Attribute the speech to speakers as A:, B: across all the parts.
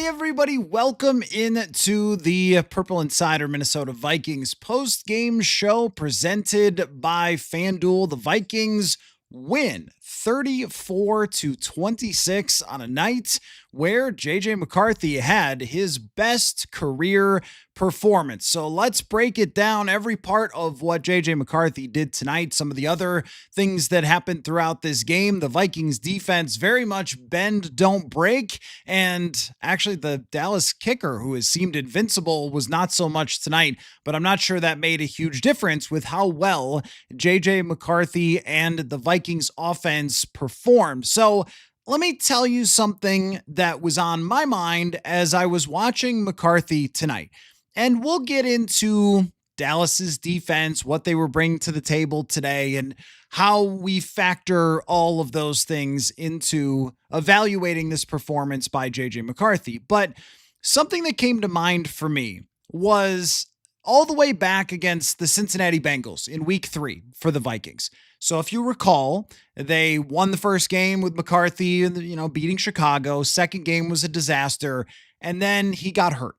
A: everybody, welcome into the Purple Insider Minnesota Vikings post-game show presented by FanDuel. The Vikings win 34-26 on a night where JJ McCarthy had his best career performance. So let's break it down, every part of what JJ McCarthy did tonight, some of the other things that happened throughout this game. The Vikings defense very much bend, don't break. And actually the Dallas kicker, who has seemed invincible, was not so much tonight, but I'm not sure that made a huge difference with how well JJ McCarthy and the Vikings offense performed. So let me tell you something that was on my mind as I was watching McCarthy tonight. And we'll get into Dallas's defense, what they were bringing to the table today, and how we factor all of those things into evaluating this performance by JJ McCarthy. But something that came to mind for me was all the way back against the Cincinnati Bengals in week 3 for the Vikings. So if you recall, they won the first game with McCarthy, beating Chicago. Second game was a disaster, and then he got hurt.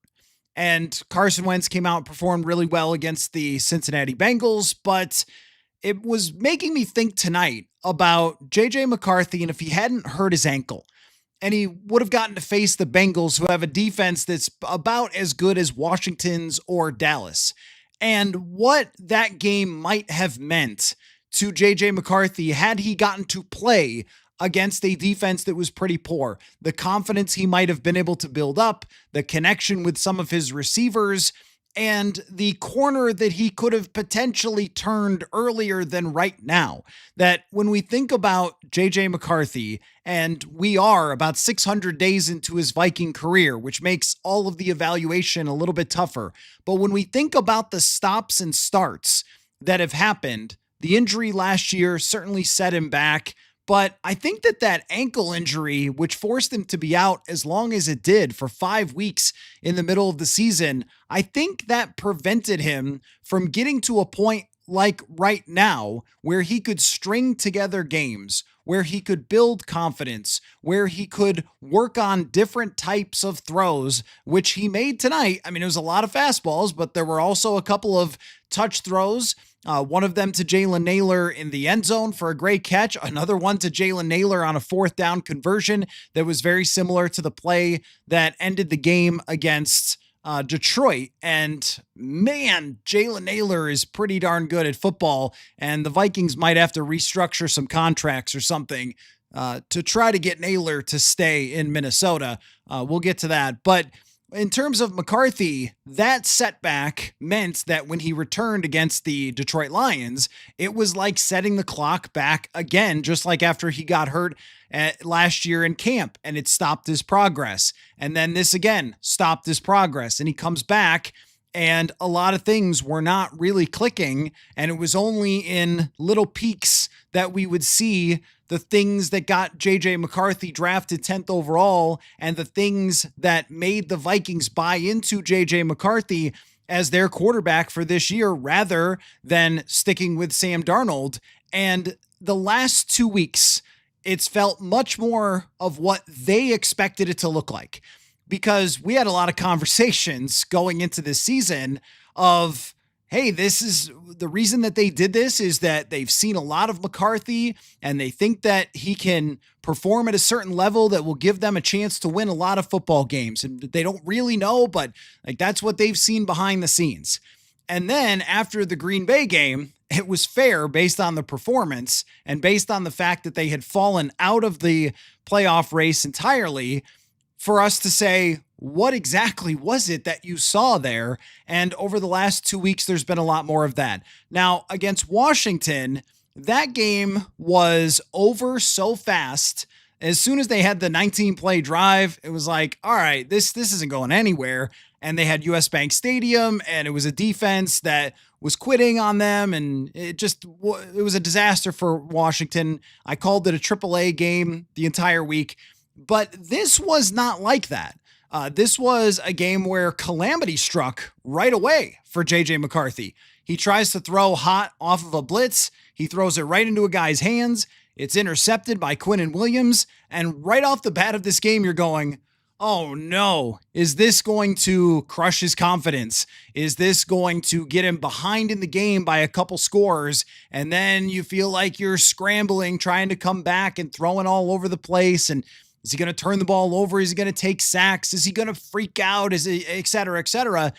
A: And Carson Wentz came out and performed really well against the Cincinnati Bengals, but it was making me think tonight about JJ McCarthy and if he hadn't hurt his ankle, and he would have gotten to face the Bengals, who have a defense that's about as good as Washington's or Dallas, and what that game might have meant to JJ McCarthy had he gotten to play against a defense that was pretty poor. The confidence he might have been able to build up, the connection with some of his receivers, and the corner that he could have potentially turned earlier than right now. That when we think about JJ McCarthy, and we are about 600 days into his Viking career, which makes all of the evaluation a little bit tougher. But when we think about the stops and starts that have happened, the injury last year certainly set him back. But I think that ankle injury, which forced him to be out as long as it did for 5 weeks in the middle of the season, I think that prevented him from getting to a point like right now where he could string together games, where he could build confidence, where he could work on different types of throws, which he made tonight. I mean, it was a lot of fastballs, but there were also a couple of touch throws. One of them to Jalen Nailor in the end zone for a great catch. Another one to Jalen Nailor on a 4th down conversion that was very similar to the play that ended the game against Detroit. And man, Jalen Nailor is pretty darn good at football, and the Vikings might have to restructure some contracts or something to try to get Nailor to stay in Minnesota. We'll get to that. But in terms of McCarthy, that setback meant that when he returned against the Detroit Lions, it was like setting the clock back again, just like after he got hurt last year in camp, and it stopped his progress. And then this again stopped his progress, and he comes back, and a lot of things were not really clicking, and it was only in little peaks that we would see the things that got JJ McCarthy drafted 10th overall, and the things that made the Vikings buy into JJ McCarthy as their quarterback for this year rather than sticking with Sam Darnold. And the last 2 weeks, it's felt much more of what they expected it to look like, because we had a lot of conversations going into this season of, hey, this is the reason that they did this is that they've seen a lot of McCarthy and they think that he can perform at a certain level that will give them a chance to win a lot of football games. And they don't really know, but like that's what they've seen behind the scenes. And then after the Green Bay game, it was fair based on the performance and based on the fact that they had fallen out of the playoff race entirely for us to say, what exactly was it that you saw there? And over the last 2 weeks, there's been a lot more of that. Now, against Washington, that game was over so fast. As soon as they had the 19-play drive, it was like, all right, this isn't going anywhere. And they had US Bank Stadium, and it was a defense that was quitting on them, and it was a disaster for Washington. I called it a AAA game the entire week, but this was not like that. This was a game where calamity struck right away for JJ McCarthy. He tries to throw hot off of a blitz. He throws it right into a guy's hands. It's intercepted by Quinnen Williams. And right off the bat of this game, you're going, Oh no. Is this going to crush his confidence? Is this going to get him behind in the game by a couple scores? And then you feel like you're scrambling, trying to come back and throwing all over the place. And is he going to turn the ball over? Is he going to take sacks? Is he going to freak out? Is it et cetera, et cetera?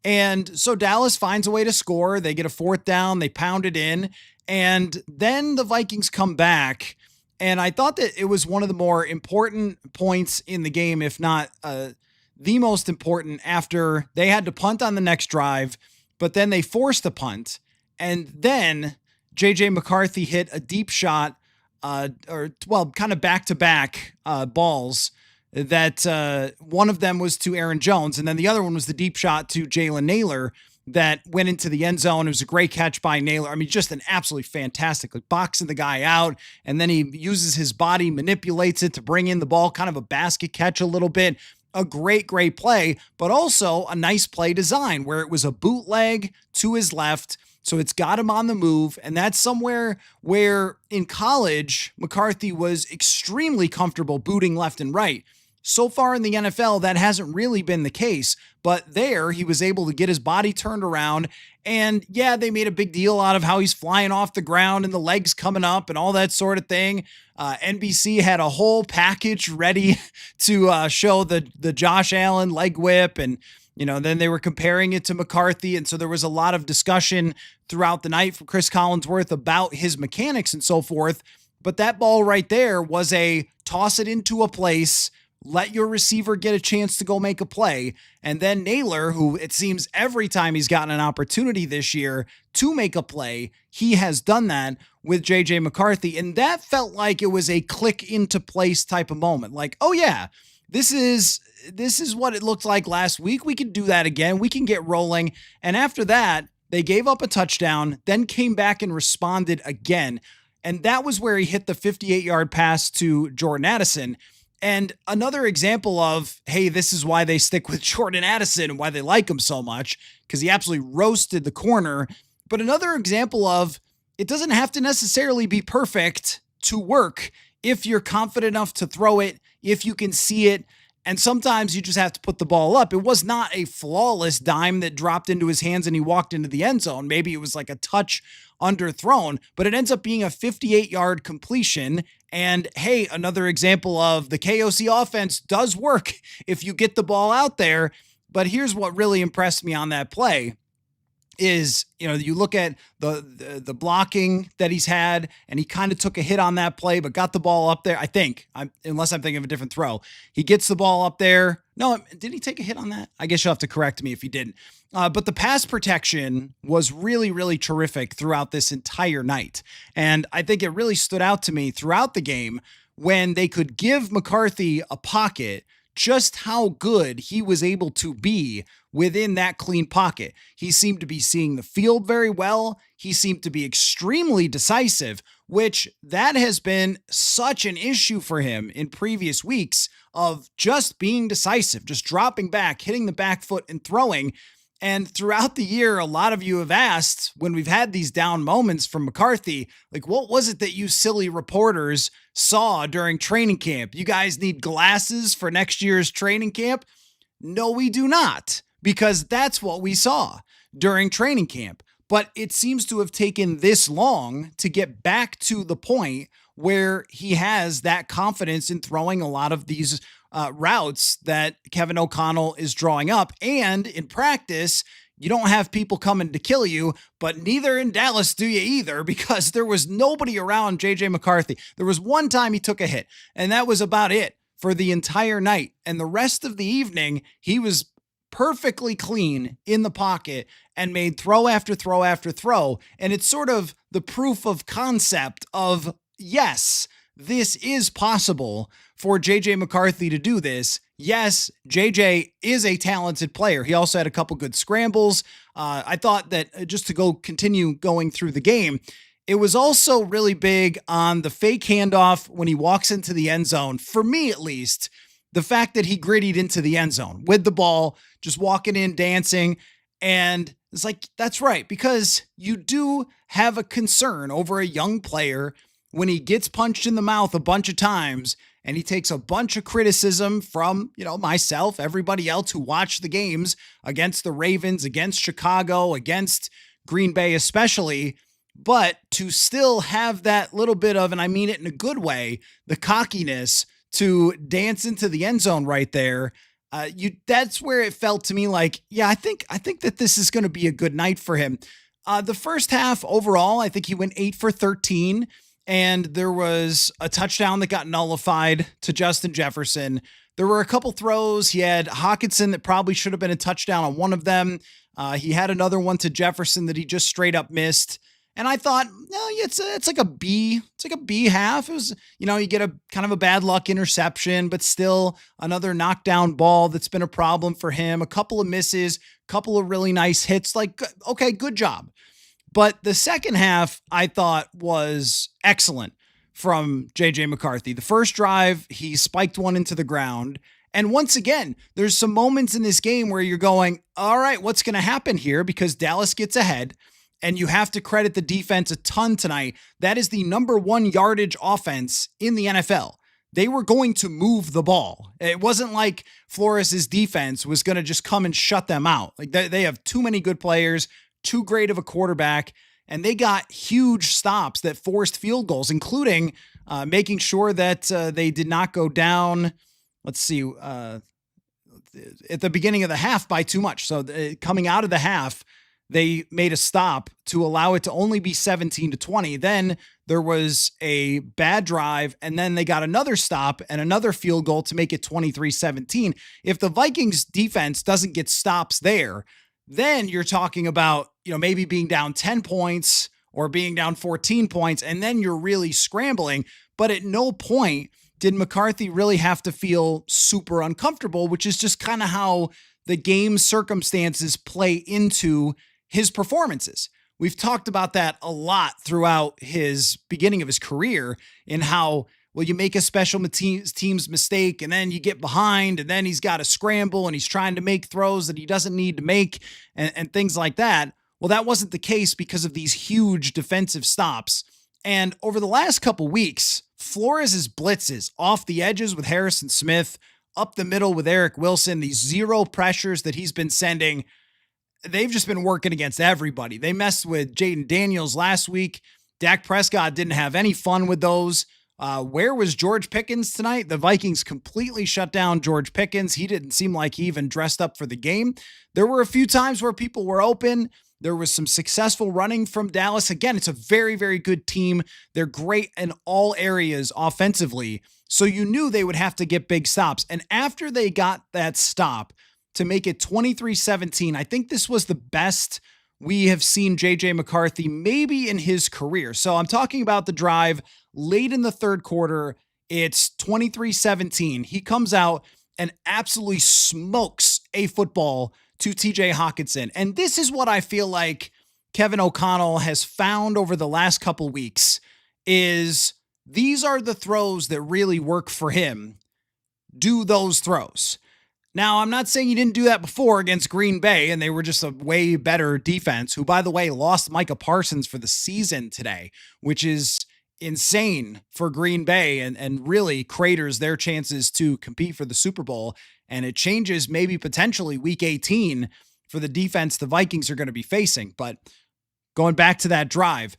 A: And so Dallas finds a way to score. They get a fourth down, they pound it in, and then the Vikings come back. And I thought that it was one of the more important points in the game, if not the most important, after they had to punt on the next drive, but then they forced a punt. And then JJ McCarthy hit a deep shot, kind of back-to-back balls that one of them was to Aaron Jones, and then the other one was the deep shot to Jalen Nailor that went into the end zone. It was a great catch by Nailor. I mean, just an absolutely fantastic, like boxing the guy out, and then he uses his body, manipulates it to bring in the ball, kind of a basket catch a little bit. A great, great play, but also a nice play design where it was a bootleg to his left. So it's got him on the move. And that's somewhere where in college, McCarthy was extremely comfortable booting left and right. So far in the NFL, that hasn't really been the case, but there he was able to get his body turned around. And yeah, they made a big deal out of how he's flying off the ground and the legs coming up and all that sort of thing. NBC had a whole package ready to show the Josh Allen leg whip, and then they were comparing it to McCarthy. And so there was a lot of discussion throughout the night from Chris Collinsworth about his mechanics and so forth. But that ball right there was a toss it into a place, let your receiver get a chance to go make a play. And then Nailor, who it seems every time he's gotten an opportunity this year to make a play, he has done that with JJ McCarthy. And that felt like it was a click into place type of moment. Like, oh yeah, this is what it looked like last week. We can do that again. We can get rolling. And after that, they gave up a touchdown, then came back and responded again. And that was where he hit the 58-yard pass to Jordan Addison. And another example of, hey, this is why they stick with Jordan Addison and why they like him so much, because he absolutely roasted the corner. But another example of, it doesn't have to necessarily be perfect to work if you're confident enough to throw it, if you can see it. And sometimes you just have to put the ball up. It was not a flawless dime that dropped into his hands and he walked into the end zone. Maybe it was like a touch underthrown, but it ends up being a 58-yard completion. And hey, another example of the KOC offense does work if you get the ball out there. But here's what really impressed me on that play is, you look at the blocking that he's had, and he kind of took a hit on that play, but got the ball up there. I think, unless I'm thinking of a different throw, he gets the ball up there. No, did he take a hit on that? I guess you'll have to correct me if he didn't. But the pass protection was really, really terrific throughout this entire night. And I think it really stood out to me throughout the game when they could give McCarthy a pocket, just how good he was able to be within that clean pocket. He seemed to be seeing the field very well. He seemed to be extremely decisive, which that has been such an issue for him in previous weeks of just being decisive, just dropping back, hitting the back foot and throwing. And throughout the year, a lot of you have asked when we've had these down moments from McCarthy, like, what was it that you silly reporters saw during training camp? You guys need glasses for next year's training camp? No, we do not, because that's what we saw during training camp. But it seems to have taken this long to get back to the point where he has that confidence in throwing a lot of these routes that Kevin O'Connell is drawing up. And in practice, you don't have people coming to kill you, but neither in Dallas do you either, because there was nobody around JJ McCarthy. There was one time he took a hit, and that was about it for the entire night. And the rest of the evening, he was perfectly clean in the pocket and made throw after throw after throw. And it's sort of the proof of concept of, yes, this is possible for JJ McCarthy to do this. Yes, JJ is a talented player. He also had a couple good scrambles. I thought that just to continue going through the game, it was also really big on the fake handoff when he walks into the end zone. For me, at least, the fact that he grittied into the end zone with the ball, just walking in, dancing. And it's like, that's right, because you do have a concern over a young player when he gets punched in the mouth a bunch of times and he takes a bunch of criticism from, myself, everybody else who watched the games against the Ravens, against Chicago, against Green Bay especially, but to still have that little bit of, and I mean it in a good way, the cockiness to dance into the end zone right there. That's where it felt to me like, yeah, I think that this is going to be a good night for him. The first half overall, I think he went 8 for 13, and there was a touchdown that got nullified to Justin Jefferson. There were a couple throws. He had Hockenson that probably should have been a touchdown on one of them. He had another one to Jefferson that he just straight up missed. And I thought, no, it's like a B. It's like a B half. It was, you get a kind of a bad luck interception, but still another knockdown ball that's been a problem for him. A couple of misses, couple of really nice hits. Like, okay, good job. But the second half, I thought, was excellent from JJ McCarthy. The first drive, he spiked one into the ground. And once again, there's some moments in this game where you're going, all right, what's going to happen here? Because Dallas gets ahead. And you have to credit the defense a ton tonight. That is the number 1 yardage offense in the NFL. They were going to move the ball. It wasn't like Flores' defense was going to just come and shut them out. Like they have too many good players, too great of a quarterback, and they got huge stops that forced field goals, including making sure that they did not go down. Let's see, at the beginning of the half by too much. So coming out of the half, they made a stop to allow it to only be 17-20. Then there was a bad drive, and then they got another stop and another field goal to make it 23-17. If the Vikings defense doesn't get stops there, then you're talking about, maybe being down 10 points or being down 14 points, and then you're really scrambling. But at no point did McCarthy really have to feel super uncomfortable, which is just kind of how the game circumstances play into his performances. We've talked about that a lot throughout his beginning of his career in how, well, you make a special teams mistake and then you get behind and then he's got to scramble and he's trying to make throws that he doesn't need to make and things like that. Well, that wasn't the case because of these huge defensive stops. And over the last couple weeks, Flores' blitzes off the edges with Harrison Smith, up the middle with Eric Wilson, these zero pressures that he's been sending, they've just been working against everybody. They messed with Jaden Daniels last week. Dak Prescott didn't have any fun with those. Where was George Pickens tonight? The Vikings completely shut down George Pickens. He didn't seem like he even dressed up for the game. There were a few times where people were open. There was some successful running from Dallas. Again, it's a very, very good team. They're great in all areas offensively. So you knew they would have to get big stops. And after they got that stop to make it 23-17, I think this was the best we have seen JJ McCarthy maybe in his career. So I'm talking about the drive late in the third quarter. It's 23-17. He comes out and absolutely smokes a football to TJ Hockenson. And this is what I feel like Kevin O'Connell has found over the last couple weeks is these are the throws that really work for him. Do those throws. Now, I'm not saying he didn't do that before against Green Bay, and they were just a way better defense, who, by the way, lost Micah Parsons for the season today, which is insane for Green Bay and really craters their chances to compete for the Super Bowl. And it changes maybe potentially week 18 for the defense the Vikings are going to be facing. But going back to that drive,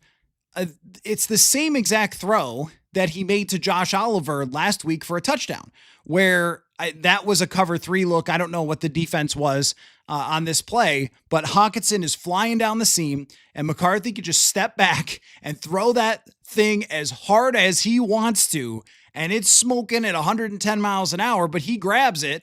A: it's the same exact throw that he made to Josh Oliver last week for a touchdown, where that was a cover 3 look. I don't know what the defense was on this play, but Hockenson is flying down the seam and McCarthy could just step back and throw that thing as hard as he wants to. And it's smoking at 110 miles an hour, but he grabs it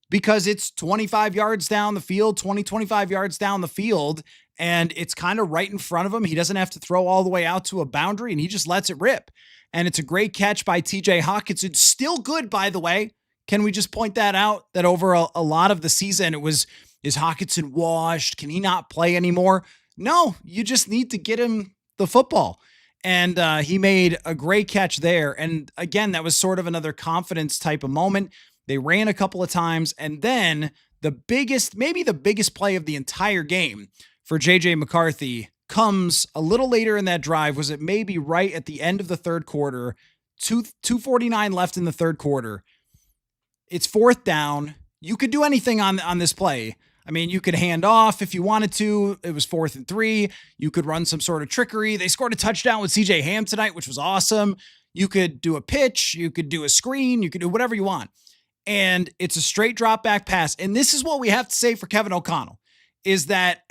A: because it's 25 yards down the field, 25 yards down the field. And it's kind of right in front of him. He doesn't have to throw all the way out to a boundary and he just lets it rip. And it's a great catch by TJ Hockenson. Still good, by the way. Can we just point that out? That over a lot of the season, it was, is Hockenson washed? Can he not play anymore? No, you just need to get him the football. And he made a great catch there. And again, that was sort of another confidence type of moment. They ran a couple of times. And then the biggest, maybe the biggest play of the entire game for JJ McCarthy comes a little later in that drive. Was it maybe right at the end of the third quarter? 2:49 left in the third quarter. It's fourth down. You could do anything on this play. I mean, you could hand off if you wanted to. It was 4th and 3. You could run some sort of trickery. They scored a touchdown with CJ Ham tonight, which was awesome. You could do a pitch. You could do a screen. You could do whatever you want. And it's a straight drop back pass. And this is what we have to say for Kevin O'Connell, is that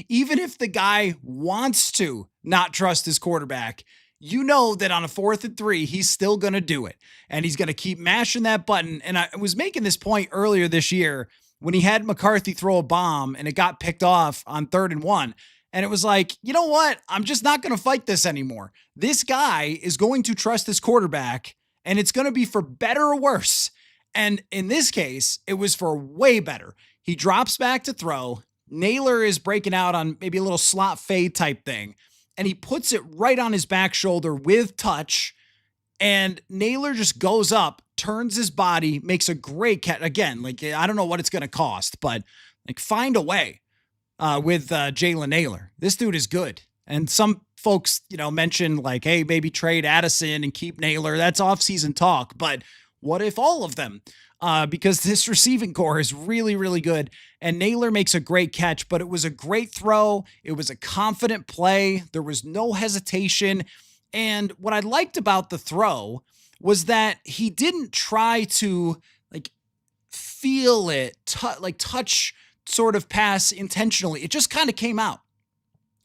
A: even if the guy wants to not trust his quarterback, you know that on a 4th and 3, he's still going to do it. And he's going to keep mashing that button. And I was making this point earlier this year when he had McCarthy throw a bomb and it got picked off on 3rd and 1. And it was like, you know what? I'm just not going to fight this anymore. This guy is going to trust his quarterback, and it's going to be for better or worse. And in this case, it was for way better. He drops back to throw. Naylor is breaking out on maybe a little slot fade type thing, and he puts it right on his back shoulder with touch. And Naylor just goes up, turns his body, makes a great catch. Again, like, I don't know what it's going to cost, but like, find a way with Jalen Naylor. This dude is good. And some folks, mention like, hey, maybe trade Addison and keep Naylor. That's off-season talk. But what if all of them? Because this receiving core is really, really good. And Naylor makes a great catch, but it was a great throw. It was a confident play. There was no hesitation. And what I liked about the throw was that he didn't try to like feel it, touch sort of pass intentionally. It just kind of came out.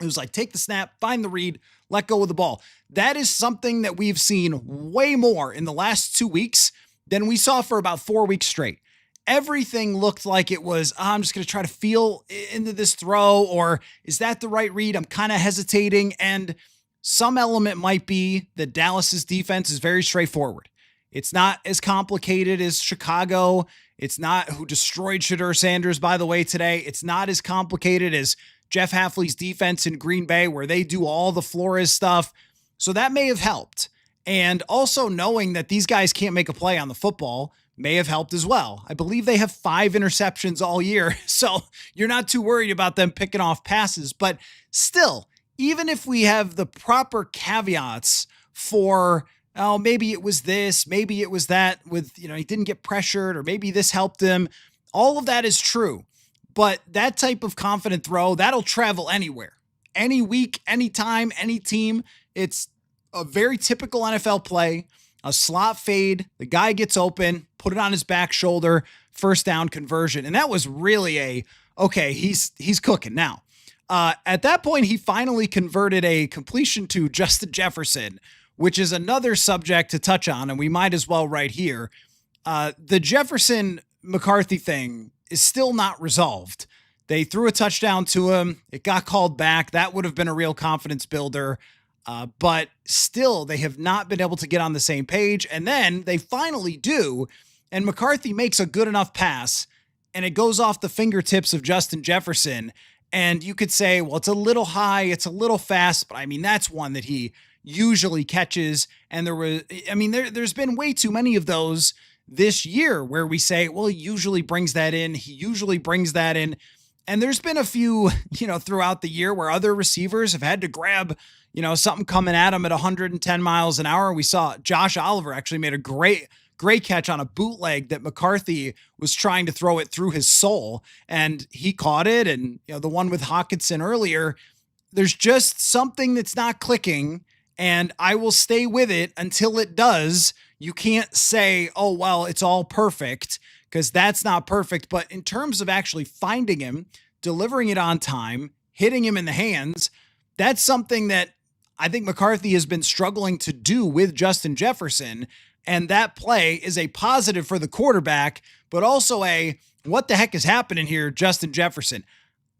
A: It was like, take the snap, find the read, let go of the ball. That is something that we've seen way more in the last 2 weeks than we saw for about 4 weeks straight. Everything looked like it was, I'm just going to try to feel into this throw, or is that the right read? I'm kind of hesitating. And some element might be that Dallas's defense is very straightforward. It's not as complicated as Chicago. It's not, who destroyed Shedeur Sanders, by the way, today. It's not as complicated as Jeff Hafley's defense in Green Bay, where they do all the Flores stuff. So that may have helped. And also knowing that these guys can't make a play on the football may have helped as well. I believe they have 5 interceptions all year, so you're not too worried about them picking off passes. But still, even if we have the proper caveats for, oh, maybe it was this, maybe it was that with, he didn't get pressured, or maybe this helped him. All of that is true. But that type of confident throw, that'll travel anywhere, any week, any time, any team. It's a very typical NFL play, a slot fade. The guy gets open, put it on his back shoulder, first down conversion. And that was really okay, he's cooking now. At that point, he finally converted a completion to Justin Jefferson, which is another subject to touch on, and we might as well right here. The Jefferson McCarthy thing is still not resolved. They threw a touchdown to him. It got called back. That would have been a real confidence builder. But still, they have not been able to get on the same page. And then they finally do, and McCarthy makes a good enough pass, and it goes off the fingertips of Justin Jefferson. And you could say, well, it's a little high, it's a little fast, but I mean, that's one that he usually catches. And there's been way too many of those this year where we say, well, he usually brings that in. He usually brings that in. And there's been a few, throughout the year where other receivers have had to grab, something coming at him at 110 miles an hour. We saw Josh Oliver actually made a great catch on a bootleg that McCarthy was trying to throw it through his soul, and he caught it. And, the one with Hawkinson earlier, there's just something that's not clicking, and I will stay with it until it does. You can't say, oh, well, it's all perfect, because that's not perfect. But in terms of actually finding him, delivering it on time, hitting him in the hands, that's something that I think McCarthy has been struggling to do with Justin Jefferson. And that play is a positive for the quarterback, but also what the heck is happening here, Justin Jefferson?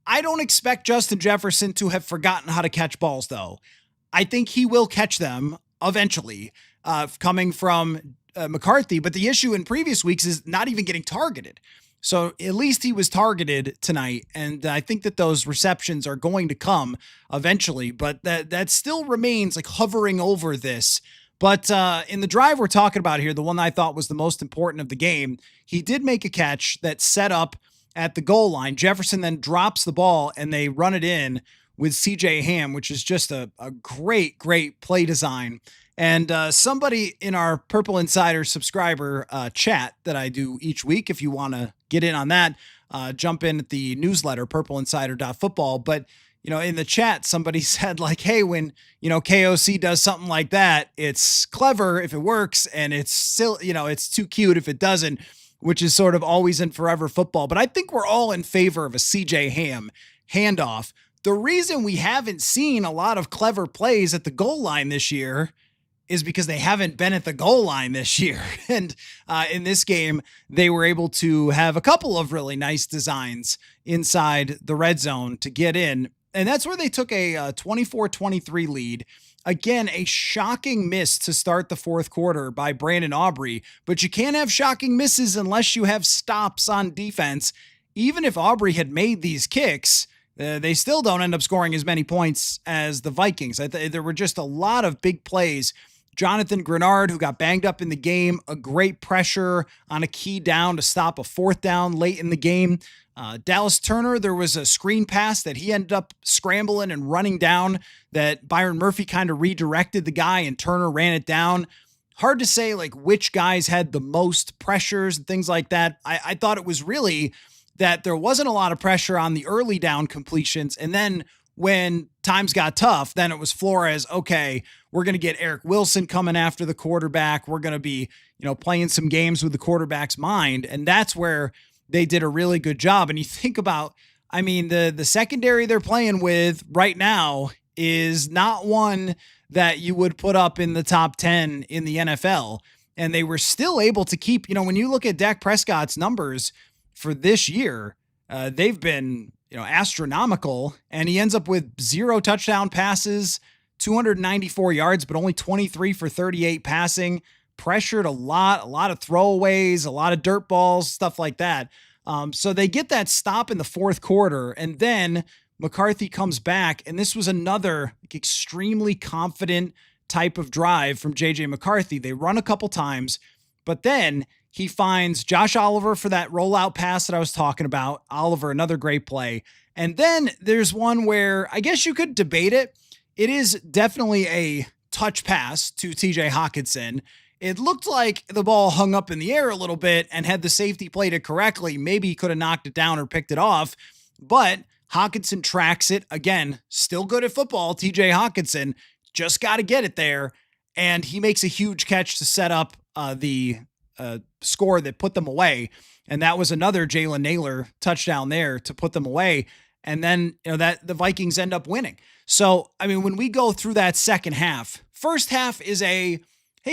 A: I don't expect Justin Jefferson to have forgotten how to catch balls, though. I think he will catch them eventually, coming from McCarthy. But the issue in previous weeks is not even getting targeted. So at least he was targeted tonight. And I think that those receptions are going to come eventually, but that still remains like hovering over this. But in the drive we're talking about here, the one I thought was the most important of the game, he did make a catch that set up at the goal line. Jefferson then drops the ball and they run it in with CJ Ham, which is just a great, great play design. And somebody in our Purple Insider subscriber chat that I do each week, if you want to get in on that, jump in at the newsletter, purpleinsider.football. But, in the chat, somebody said like, hey, when, KOC does something like that, it's clever if it works, and it's still, it's too cute if it doesn't, which is sort of always and forever football. But I think we're all in favor of a CJ Ham handoff. The reason we haven't seen a lot of clever plays at the goal line this year is because they haven't been at the goal line this year. And in this game, they were able to have a couple of really nice designs inside the red zone to get in. And that's where they took a 24-23 lead. Again, a shocking miss to start the fourth quarter by Brandon Aubrey, but you can't have shocking misses unless you have stops on defense. Even if Aubrey had made these kicks, they still don't end up scoring as many points as the Vikings. There were just a lot of big plays. Jonathan Grenard, who got banged up in the game, a great pressure on a key down to stop a fourth down late in the game. Dallas Turner, there was a screen pass that he ended up scrambling and running down that Byron Murphy kind of redirected the guy and Turner ran it down. Hard to say like which guys had the most pressures and things like that. I thought it was really that there wasn't a lot of pressure on the early down completions. And then when times got tough, then it was Flores. Okay, we're going to get Eric Wilson coming after the quarterback. We're going to be, playing some games with the quarterback's mind. And that's where they did a really good job. And you think about, the secondary they're playing with right now is not one that you would put up in the top 10 in the NFL. And they were still able to keep, when you look at Dak Prescott's numbers for this year, they've been, astronomical. And he ends up with 0 touchdown passes, 294 yards, but only 23 for 38 passing. Pressured a lot of throwaways, a lot of dirt balls, stuff like that. So they get that stop in the fourth quarter, and then McCarthy comes back, and this was another extremely confident type of drive from JJ McCarthy. They run a couple times, but then he finds Josh Oliver for that rollout pass that I was talking about. Oliver, another great play. And then there's one where I guess you could debate it. It is definitely a touch pass to TJ Hockenson. It looked like the ball hung up in the air a little bit, and had the safety played it correctly, maybe he could have knocked it down or picked it off. But Hockenson tracks it. Again, still good at football. TJ Hockenson just got to get it there. And he makes a huge catch to set up the score that put them away. And that was another Jalen Naylor touchdown there to put them away. And then, that the Vikings end up winning. So, when we go through that second half, first half is a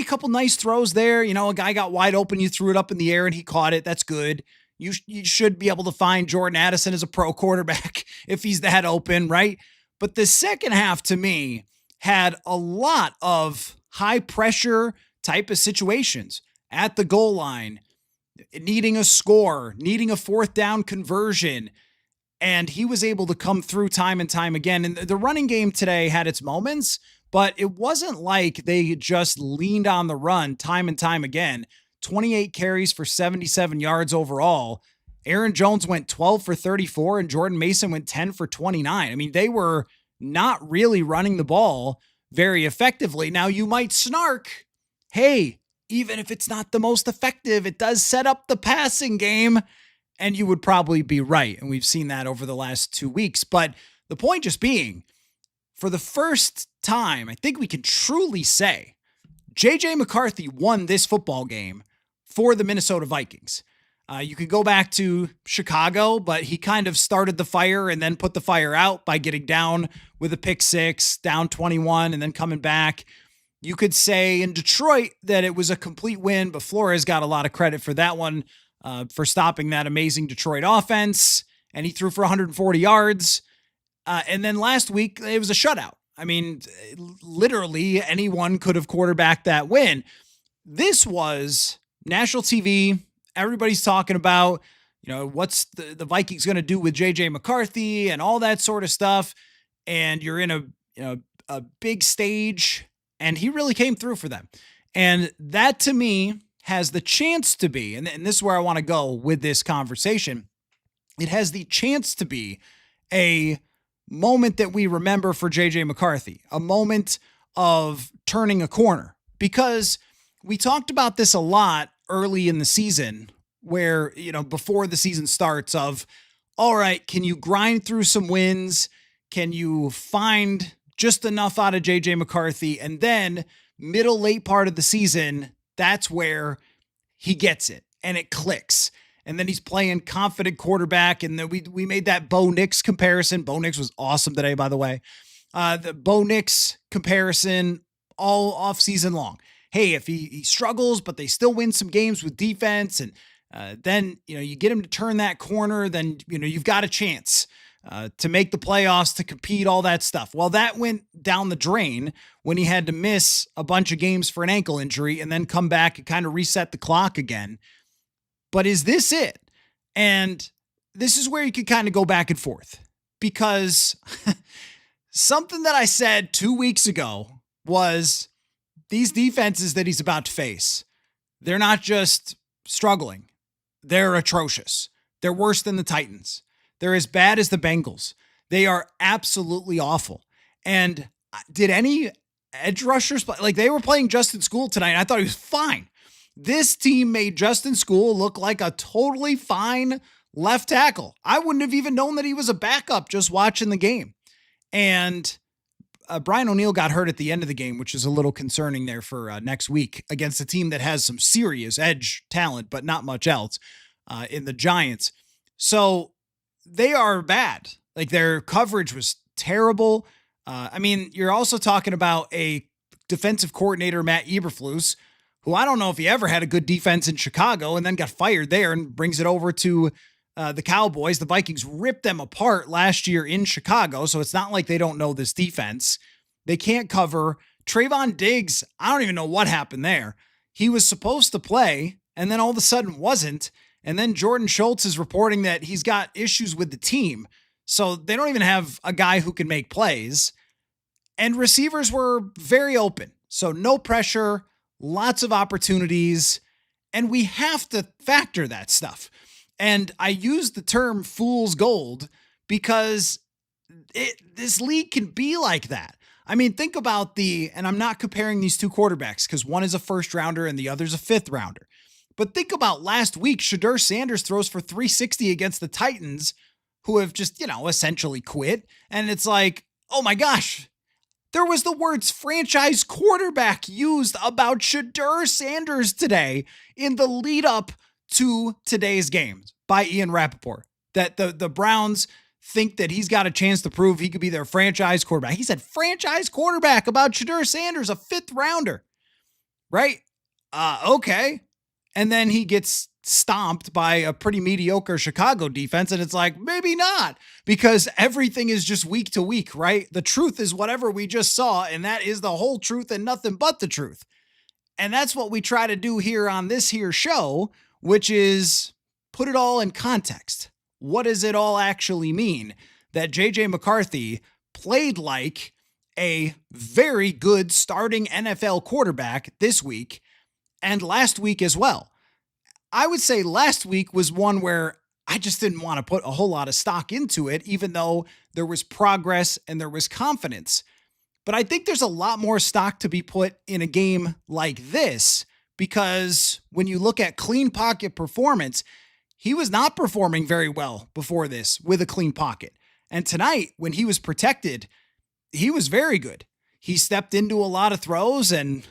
A: couple nice throws there. A guy got wide open. You threw it up in the air and he caught it. That's good. You should be able to find Jordan Addison as a pro quarterback if he's that open, right? But the second half to me had a lot of high pressure type of situations at the goal line, needing a score, needing a fourth down conversion. And he was able to come through time and time again. And the running game today had its moments, but it wasn't like they just leaned on the run time and time again. 28 carries for 77 yards overall. Aaron Jones went 12 for 34 and Jordan Mason went 10 for 29. They were not really running the ball very effectively. Now you might snark, hey, even if it's not the most effective, it does set up the passing game. And you would probably be right. And we've seen that over the last 2 weeks. But the point just being, for the first time, I think we can truly say JJ McCarthy won this football game for the Minnesota Vikings. You could go back to Chicago, but he kind of started the fire and then put the fire out by getting down with a pick six, down 21, and then coming back. You could say in Detroit that it was a complete win, but Flores got a lot of credit for that one, for stopping that amazing Detroit offense. And he threw for 140 yards. And then last week, it was a shutout. Literally anyone could have quarterbacked that win. This was national TV. Everybody's talking about, what's the Vikings going to do with JJ McCarthy and all that sort of stuff. And you're in a big stage, and he really came through for them. And that to me has the chance to be, and this is where I want to go with this conversation. It has the chance to be a moment that we remember for JJ McCarthy, a moment of turning a corner, because we talked about this a lot early in the season where, before the season starts of, all right, can you grind through some wins? Can you find just enough out of JJ McCarthy? And then late part of the season, that's where he gets it and it clicks. And then he's playing confident quarterback. And then we made that Bo Nix comparison. Bo Nix was awesome today, by the way. The Bo Nix comparison all off season long. Hey, if he struggles, but they still win some games with defense, and then you get him to turn that corner, then you've got a chance to make the playoffs, to compete, all that stuff. Well, that went down the drain when he had to miss a bunch of games for an ankle injury and then come back and kind of reset the clock again. But is this it? And this is where you could kind of go back and forth, because something that I said 2 weeks ago was these defenses that he's about to face, they're not just struggling. They're atrocious. They're worse than the Titans. They're as bad as the Bengals. They are absolutely awful. And did any edge rushers play? Like, they were playing Justin School tonight, and I thought he was fine. This team made Justin School look like a totally fine left tackle. I wouldn't have even known that he was a backup just watching the game. And Brian O'Neill got hurt at the end of the game, which is a little concerning there for next week against a team that has some serious edge talent, but not much else in the Giants. So they are bad. Like, their coverage was terrible. You're also talking about a defensive coordinator, Matt Eberflus, who I don't know if he ever had a good defense in Chicago and then got fired there and brings it over to the Cowboys. The Vikings ripped them apart last year in Chicago, so it's not like they don't know this defense. They can't cover. Trayvon Diggs, I don't even know what happened there. He was supposed to play, and then all of a sudden wasn't. And then Jordan Schultz is reporting that he's got issues with the team. So they don't even have a guy who can make plays. And receivers were very open. So no pressure, lots of opportunities. And we have to factor that stuff. And I use the term fool's gold because this league can be like that. I mean, think about and I'm not comparing these two quarterbacks because one is a first rounder and the other's a fifth rounder. But think about last week, Shedeur Sanders throws for 360 against the Titans, who have just, essentially quit. And it's like, oh my gosh, there was the words franchise quarterback used about Shedeur Sanders today in the lead up to today's game by Ian Rappaport, that the Browns think that he's got a chance to prove he could be their franchise quarterback. He said franchise quarterback about Shedeur Sanders, a fifth rounder, right? Okay. And then he gets stomped by a pretty mediocre Chicago defense. And it's like, maybe not, because everything is just week to week, right? The truth is whatever we just saw. And that is the whole truth and nothing but the truth. And that's what we try to do here on this here show, which is put it all in context. What does it all actually mean that JJ McCarthy played like a very good starting NFL quarterback this week and last week as well? I would say last week was one where I just didn't want to put a whole lot of stock into it, even though there was progress and there was confidence. But I think there's a lot more stock to be put in a game like this, because when you look at clean pocket performance, he was not performing very well before this with a clean pocket. And tonight, when he was protected, he was very good. He stepped into a lot of throws and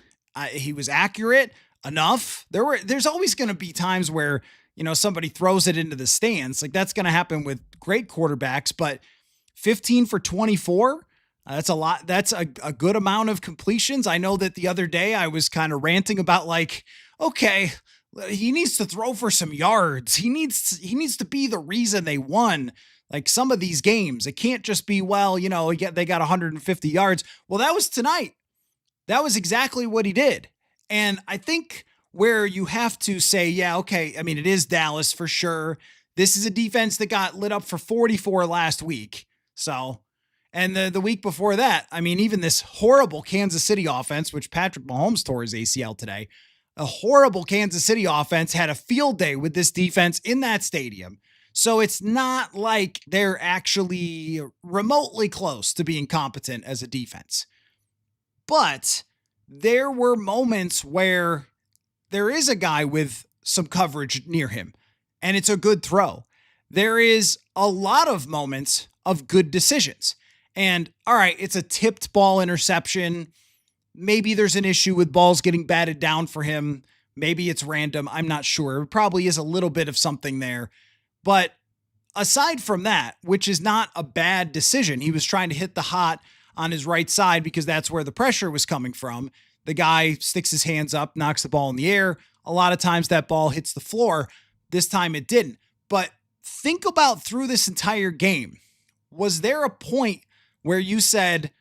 A: he was accurate enough. There's always going to be times where, somebody throws it into the stands. Like, that's going to happen with great quarterbacks, but 15 for 24, that's a lot. That's a good amount of completions. I know that the other day I was kind of ranting about like, okay, he needs to throw for some yards. He needs to be the reason they won like some of these games. It can't just be, well, they got 150 yards. Well, that was tonight. That was exactly what he did. And I think where you have to say, yeah, okay, I mean, it is Dallas for sure. This is a defense that got lit up for 44 last week. So, and the week before that, I mean, even this horrible Kansas City offense, which Patrick Mahomes tore his ACL today, a horrible Kansas City offense had a field day with this defense in that stadium. So it's not like they're actually remotely close to being competent as a defense. But there were moments where there is a guy with some coverage near him, and it's a good throw. There is a lot of moments of good decisions. And all right, it's a tipped ball interception. Maybe there's an issue with balls getting batted down for him. Maybe it's random. I'm not sure. It probably is a little bit of something there. But aside from that, which is not a bad decision, he was trying to hit the hot on his right side because that's where the pressure was coming from. The guy sticks his hands up, knocks the ball in the air. A lot of times that ball hits the floor. This time it didn't. But think about through this entire game. Was there a point where you said,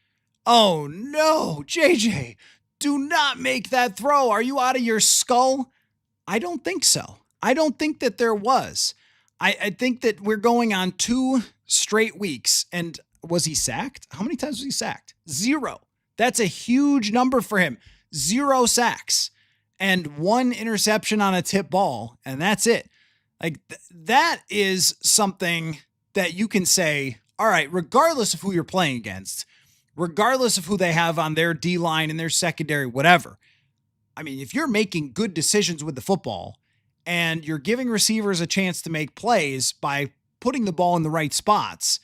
A: oh no, JJ, do not make that throw? Are you out of your skull? I don't think so. I don't think that there was. I think that we're going on 2 straight weeks. And was he sacked? How many times was he sacked? 0. That's a huge number for him. 0 sacks and 1 interception on a tip ball. And that's it. Like that is something that you can say, all right, regardless of who you're playing against, regardless of who they have on their D-line and their secondary, whatever. I mean, if you're making good decisions with the football and you're giving receivers a chance to make plays by putting the ball in the right spots,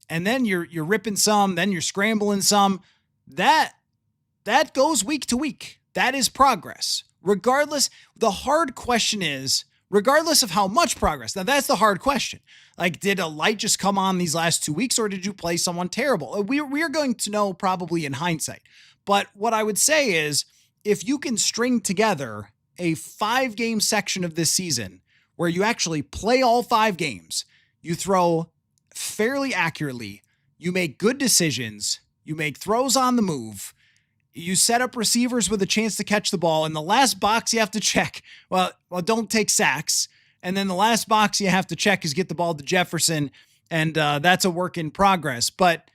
A: and then you're ripping some, then you're scrambling some, that goes week to week. That is progress. Regardless, the hard question is, regardless of how much progress. Now that's the hard question. Like, did a light just come on these last 2 weeks, or did you play someone terrible? We are going to know probably in hindsight. But what I would say is, if you can string together a 5-game section of this season where you actually play all 5 games, you throw fairly accurately, you make good decisions, you make throws on the move, you set up receivers with a chance to catch the ball, and the last box you have to check, well, don't take sacks, and then the last box you have to check is get the ball to Jefferson, and that's a work in progress. But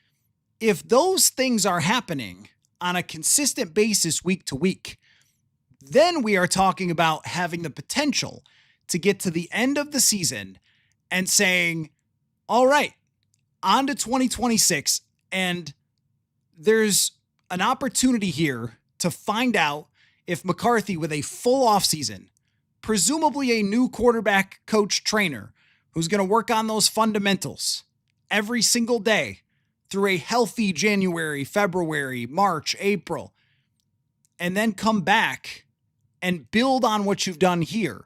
A: if those things are happening on a consistent basis week to week, then we are talking about having the potential to get to the end of the season and saying, all right, on to 2026, and there's an opportunity here to find out if McCarthy, with a full offseason, presumably a new quarterback coach trainer who's going to work on those fundamentals every single day through a healthy January, February, March, April, and then come back and build on what you've done here,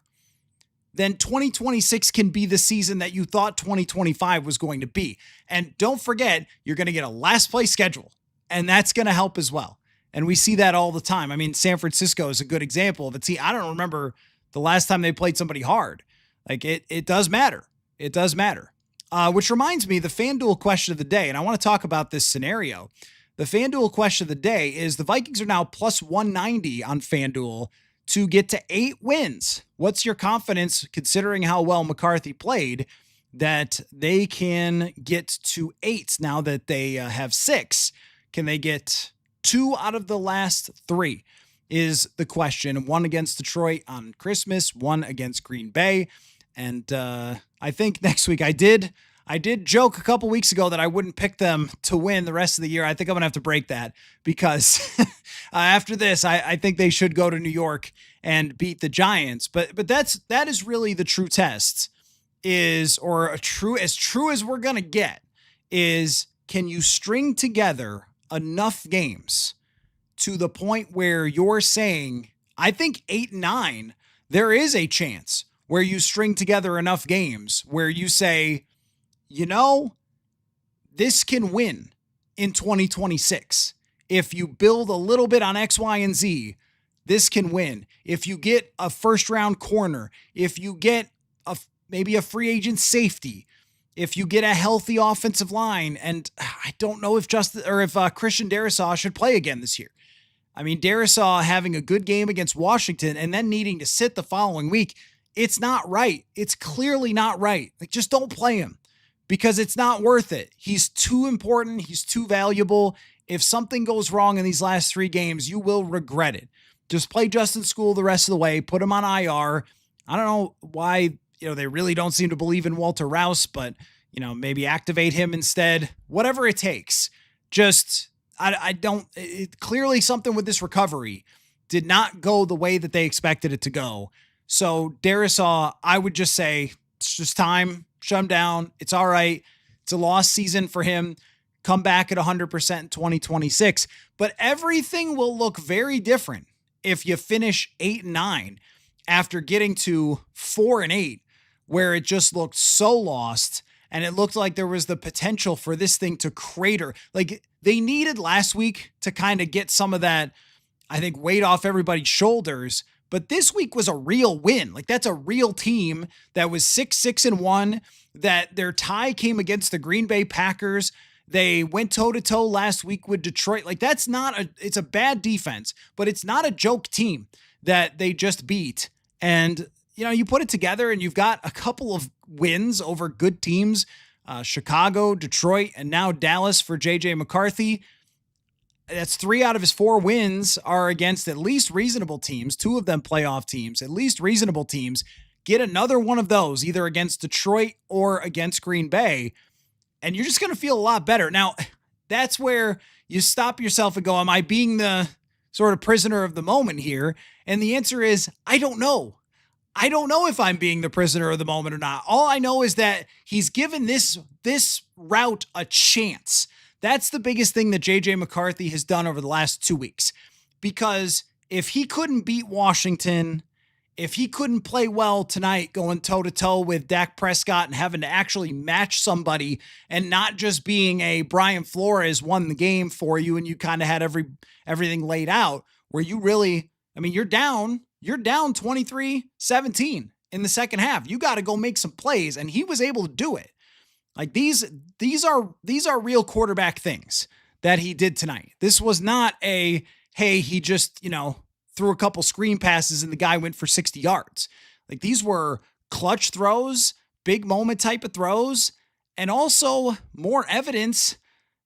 A: then 2026 can be the season that you thought 2025 was going to be. And don't forget, you're going to get a last place schedule, and that's going to help as well. And we see that all the time. I mean, San Francisco is a good example of it. See, I don't remember the last time they played somebody hard. Like, it does matter. It does matter. Which reminds me, the FanDuel question of the day, and I want to talk about this scenario. The FanDuel question of the day is, the Vikings are now plus 190 on FanDuel to get to 8 wins. What's your confidence, considering how well McCarthy played, that they can get to 8 now that they have 6? Can they get 2 out of the last 3 is the question. 1 against Detroit on Christmas, 1 against Green Bay. And I think next week I did joke a couple weeks ago that I wouldn't pick them to win the rest of the year. I think I'm going to have to break that because after this, I think they should go to New York and beat the Giants. But that is really the true test, as true as we're going to get, is can you string together enough games to the point where you're saying, I think 8-9, there is a chance where you string together enough games where you say, you know, this can win in 2026. If you build a little bit on X, Y, and Z, this can win. If you get a first round corner, if you get maybe a free agent safety, if you get a healthy offensive line, and I don't know if Christian Darrisaw should play again this year. I mean, Darrisaw having a good game against Washington and then needing to sit the following week, it's not right. It's clearly not right. Like, just don't play him because it's not worth it. He's too important. He's too valuable. If something goes wrong in these last 3 games, you will regret it. Just play Justin School the rest of the way. Put him on IR. I don't know why they really don't seem to believe in Walter Rouse, but, maybe activate him instead, whatever it takes. Just, I don't, clearly something with this recovery did not go the way that they expected it to go. So Darisaw, I would just say it's just time, shut him down. It's all right. It's a lost season for him. Come back at 100% in 2026, but everything will look very different if you finish 8-9 after getting to 4-8, where it just looked so lost. And it looked like there was the potential for this thing to crater. Like they needed last week to kind of get some of that, I think, weight off everybody's shoulders. But this week was a real win. Like that's a real team that was 6-1, that their tie came against the Green Bay Packers. They went toe to toe last week with Detroit. Like that's it's a bad defense, but it's not a joke team that they just beat. And you put it together and you've got a couple of wins over good teams, Chicago, Detroit, and now Dallas for JJ McCarthy. That's 3 out of his 4 wins are against at least reasonable teams, 2 of them playoff teams, at least reasonable teams. Get another one of those, either against Detroit or against Green Bay, and you're just going to feel a lot better. Now, that's where you stop yourself and go, am I being the sort of prisoner of the moment here? And the answer is, I don't know. I don't know if I'm being the prisoner of the moment or not. All I know is that he's given this route a chance. That's the biggest thing that JJ McCarthy has done over the last 2 weeks. Because if he couldn't beat Washington, if he couldn't play well tonight going toe-to-toe with Dak Prescott and having to actually match somebody and not just being a Brian Flores won the game for you and you kind of had everything laid out, where you really, you're down 23-17 in the second half. You got to go make some plays, and he was able to do it. Like these are real quarterback things that he did tonight. This was not hey, he just, threw a couple screen passes and the guy went for 60 yards. Like these were clutch throws, big moment type of throws, and also more evidence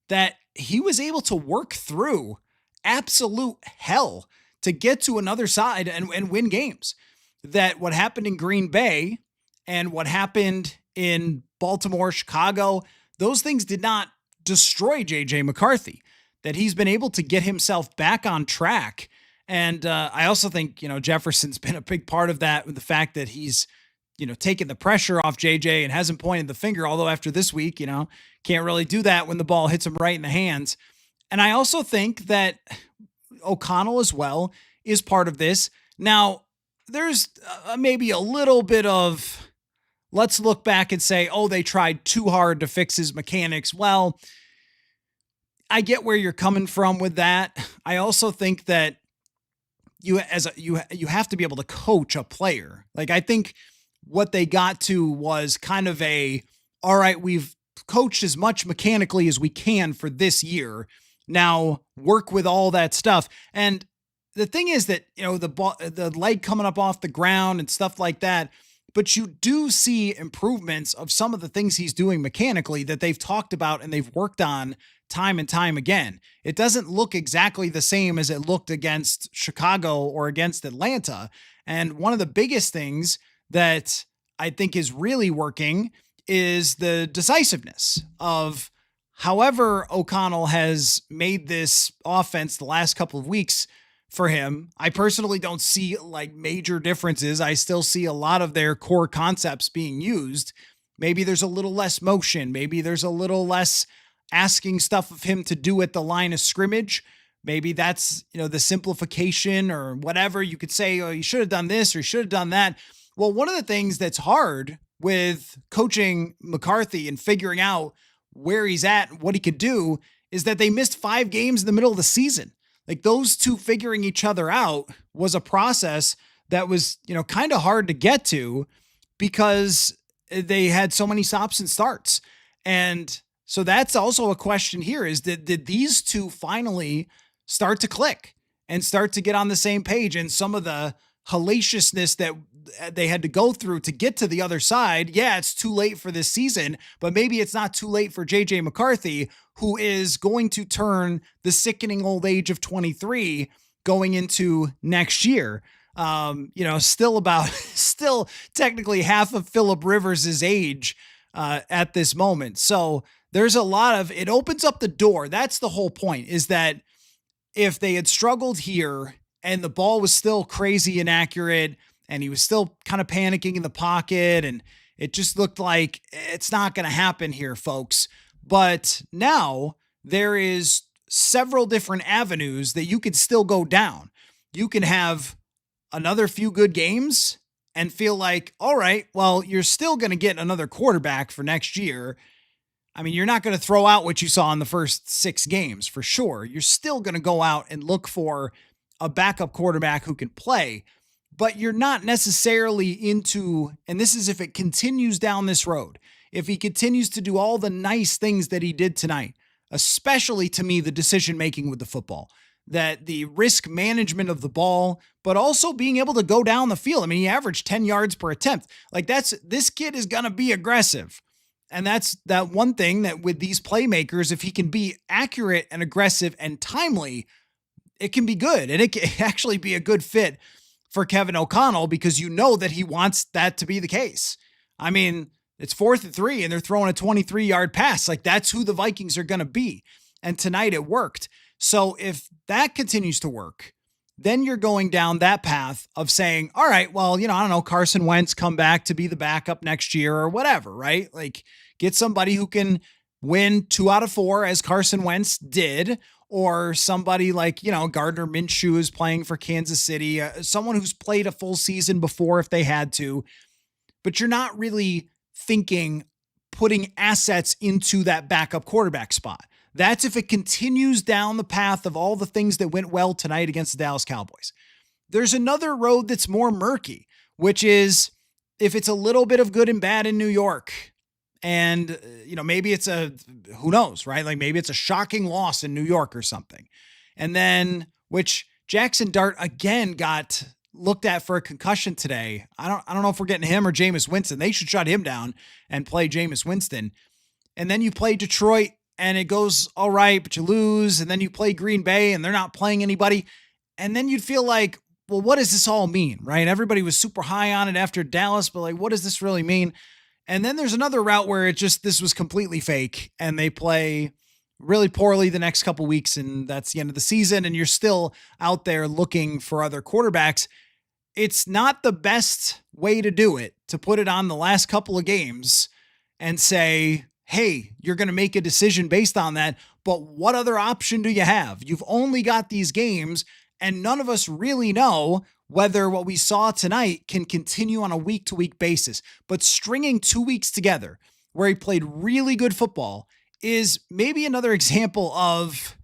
A: that he was able to work through absolute hell to get to another side and win games. That what happened in Green Bay and what happened in Baltimore, Chicago, those things did not destroy JJ McCarthy. That he's been able to get himself back on track. And I also think, Jefferson's been a big part of that, with the fact that he's, taken the pressure off JJ and hasn't pointed the finger. Although after this week, can't really do that when the ball hits him right in the hands. And I also think that O'Connell as well is part of this. Now, there's maybe a little bit of, let's look back and say, oh, they tried too hard to fix his mechanics. Well, I get where you're coming from with that. I also think that you have to be able to coach a player. Like I think what they got to was kind of all right, we've coached as much mechanically as we can for this year. Now work with all that stuff. And the thing is that, the leg coming up off the ground and stuff like that, but you do see improvements of some of the things he's doing mechanically that they've talked about and they've worked on time and time again. It doesn't look exactly the same as it looked against Chicago or against Atlanta. And one of the biggest things that I think is really working is the decisiveness of however O'Connell has made this offense the last couple of weeks for him. I personally don't see like major differences. I still see a lot of their core concepts being used. Maybe there's a little less motion. Maybe there's a little less asking stuff of him to do at the line of scrimmage. Maybe that's, the simplification or whatever. You could say, oh, you should have done this or you should have done that. Well, one of the things that's hard with coaching McCarthy and figuring out where he's at and what he could do is that they missed 5 games in the middle of the season. Like those two figuring each other out was a process that was, kind of hard to get to because they had so many stops and starts. And so that's also a question here is did these two finally start to click and start to get on the same page, and some of the hellaciousness that they had to go through to get to the other side. Yeah, it's too late for this season, but maybe it's not too late for JJ McCarthy, who is going to turn the sickening old age of 23 going into next year. still technically half of Phillip Rivers' age at this moment. So there's a lot of, it opens up the door. That's the whole point, is that if they had struggled here and the ball was still crazy inaccurate and he was still kind of panicking in the pocket and it just looked like it's not going to happen here, folks. But now there is several different avenues that you could still go down. You can have another few good games and feel like, all right, well, you're still going to get another quarterback for next year. I mean, you're not going to throw out what you saw in the first 6 games for sure. You're still going to go out and look for a backup quarterback who can play, but you're not necessarily into, and this is if it continues down this road, if he continues to do all the nice things that he did tonight, especially to me, the decision-making with the football, that the risk management of the ball, but also being able to go down the field. I mean, he averaged 10 yards per attempt. Like this kid is going to be aggressive. And that's that one thing that with these playmakers, if he can be accurate and aggressive and timely, it can be good. And it can actually be a good fit for Kevin O'Connell because you know that he wants that to be the case. I mean, it's 4th and 3 and they're throwing a 23-yard pass. Like that's who the Vikings are going to be. And tonight it worked. So if that continues to work, then you're going down that path of saying, all right, well, I don't know, Carson Wentz come back to be the backup next year or whatever, right? Like get somebody who can win 2 out of 4 as Carson Wentz did, or somebody like, Gardner Minshew is playing for Kansas City, someone who's played a full season before if they had to, but you're not really thinking putting assets into that backup quarterback spot. That's if it continues down the path of all the things that went well tonight against the Dallas Cowboys. There's another road that's more murky, which is if it's a little bit of good and bad in New York and, maybe it's who knows, right? Like maybe it's a shocking loss in New York or something. And then, which Jackson Dart again got looked at for a concussion today. I don't know if we're getting him or Jameis Winston. They should shut him down and play Jameis Winston. And then you play Detroit and it goes all right, but you lose. And then you play Green Bay and they're not playing anybody. And then you'd feel like, well, what does this all mean, right? Everybody was super high on it after Dallas, but like, what does this really mean? And then there's another route where this was completely fake and they play really poorly the next couple weeks. And that's the end of the season. And you're still out there looking for other quarterbacks. It's not the best way to do it, to put it on the last couple of games and say, hey, you're going to make a decision based on that. But what other option do you have? You've only got these games and none of us really know whether what we saw tonight can continue on a week-to-week basis. But stringing 2 weeks together where he played really good football is maybe another example of,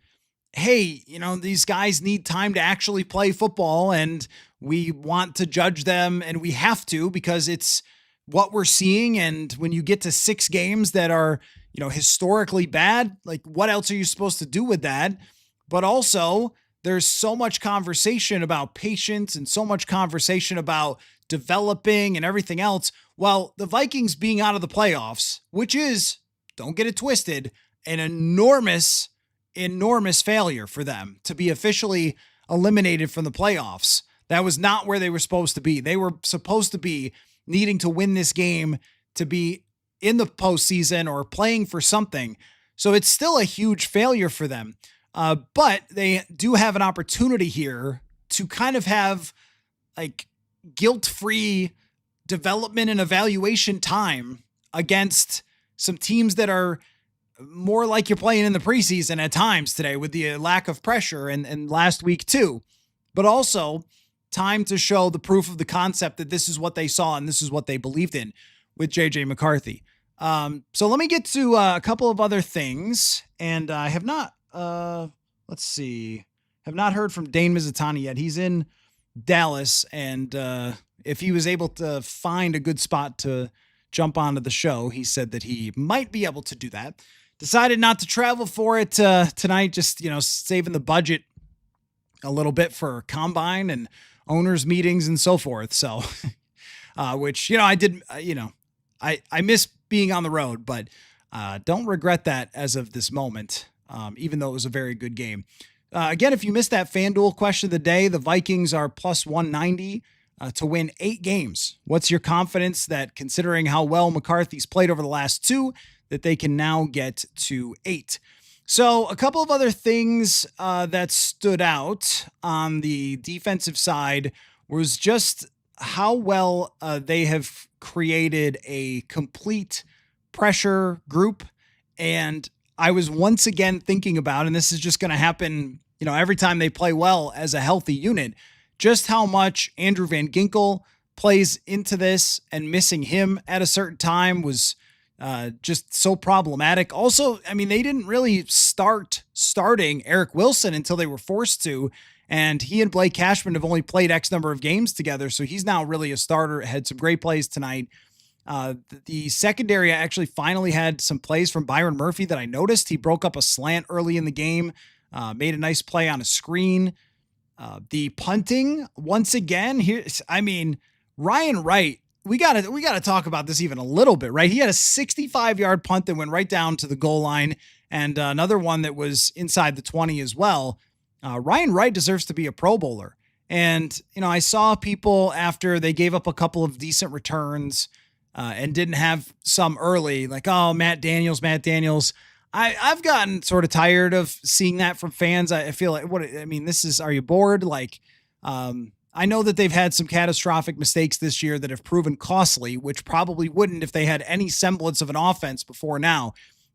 A: hey, these guys need time to actually play football and we want to judge them and we have to because it's what we're seeing. And when you get to 6 games that are, historically bad, like what else are you supposed to do with that? But also there's so much conversation about patience and so much conversation about developing and everything else. Well, the Vikings being out of the playoffs, which is, don't get it twisted, an enormous failure for them to be officially eliminated from the playoffs. That was not where they were supposed to be. They were supposed to be needing to win this game to be in the postseason or playing for something. So it's still a huge failure for them. But they do have an opportunity here to kind of have like guilt-free development and evaluation time against some teams that are more like you're playing in the preseason at times today with the lack of pressure and last week too, but also time to show the proof of the concept that this is what they saw and this is what they believed in with JJ McCarthy. So let me get to a couple of other things, and I have not, have not heard from Dane Mizutani yet. He's in Dallas, and if he was able to find a good spot to jump onto the show, he said that he might be able to do that. Decided not to travel for it tonight, just, saving the budget a little bit for combine and owners meetings and so forth. So, which, I did, I miss being on the road, but don't regret that as of this moment, even though it was a very good game. Again, if you missed that FanDuel question of the day, the Vikings are plus 190 to win 8 games. What's your confidence that, considering how well McCarthy's played over the last 2, that they can now get to 8? So a couple of other things that stood out on the defensive side was just how well they have created a complete pressure group. And I was once again thinking about, and this is just going to happen, every time they play well as a healthy unit, just how much Andrew Van Ginkel plays into this, and missing him at a certain time was just so problematic. Also, I mean, they didn't really starting Eric Wilson until they were forced to, and he and Blake Cashman have only played X number of games together, so he's now really a starter. Had some great plays tonight. The secondary actually finally had some plays from Byron Murphy that I noticed. He broke up a slant early in the game, made a nice play on a screen. The punting, once again, Ryan Wright, we gotta talk about this even a little bit, right? He had a 65-yard punt that went right down to the goal line, and another one that was inside the 20 as well. Ryan Wright deserves to be a Pro Bowler. And, I saw people after they gave up a couple of decent returns and didn't have some early, like, oh, Matt Daniels. I've gotten sort of tired of seeing that from fans. I feel like, are you bored? Like, I know that they've had some catastrophic mistakes this year that have proven costly, which probably wouldn't if they had any semblance of an offense before now.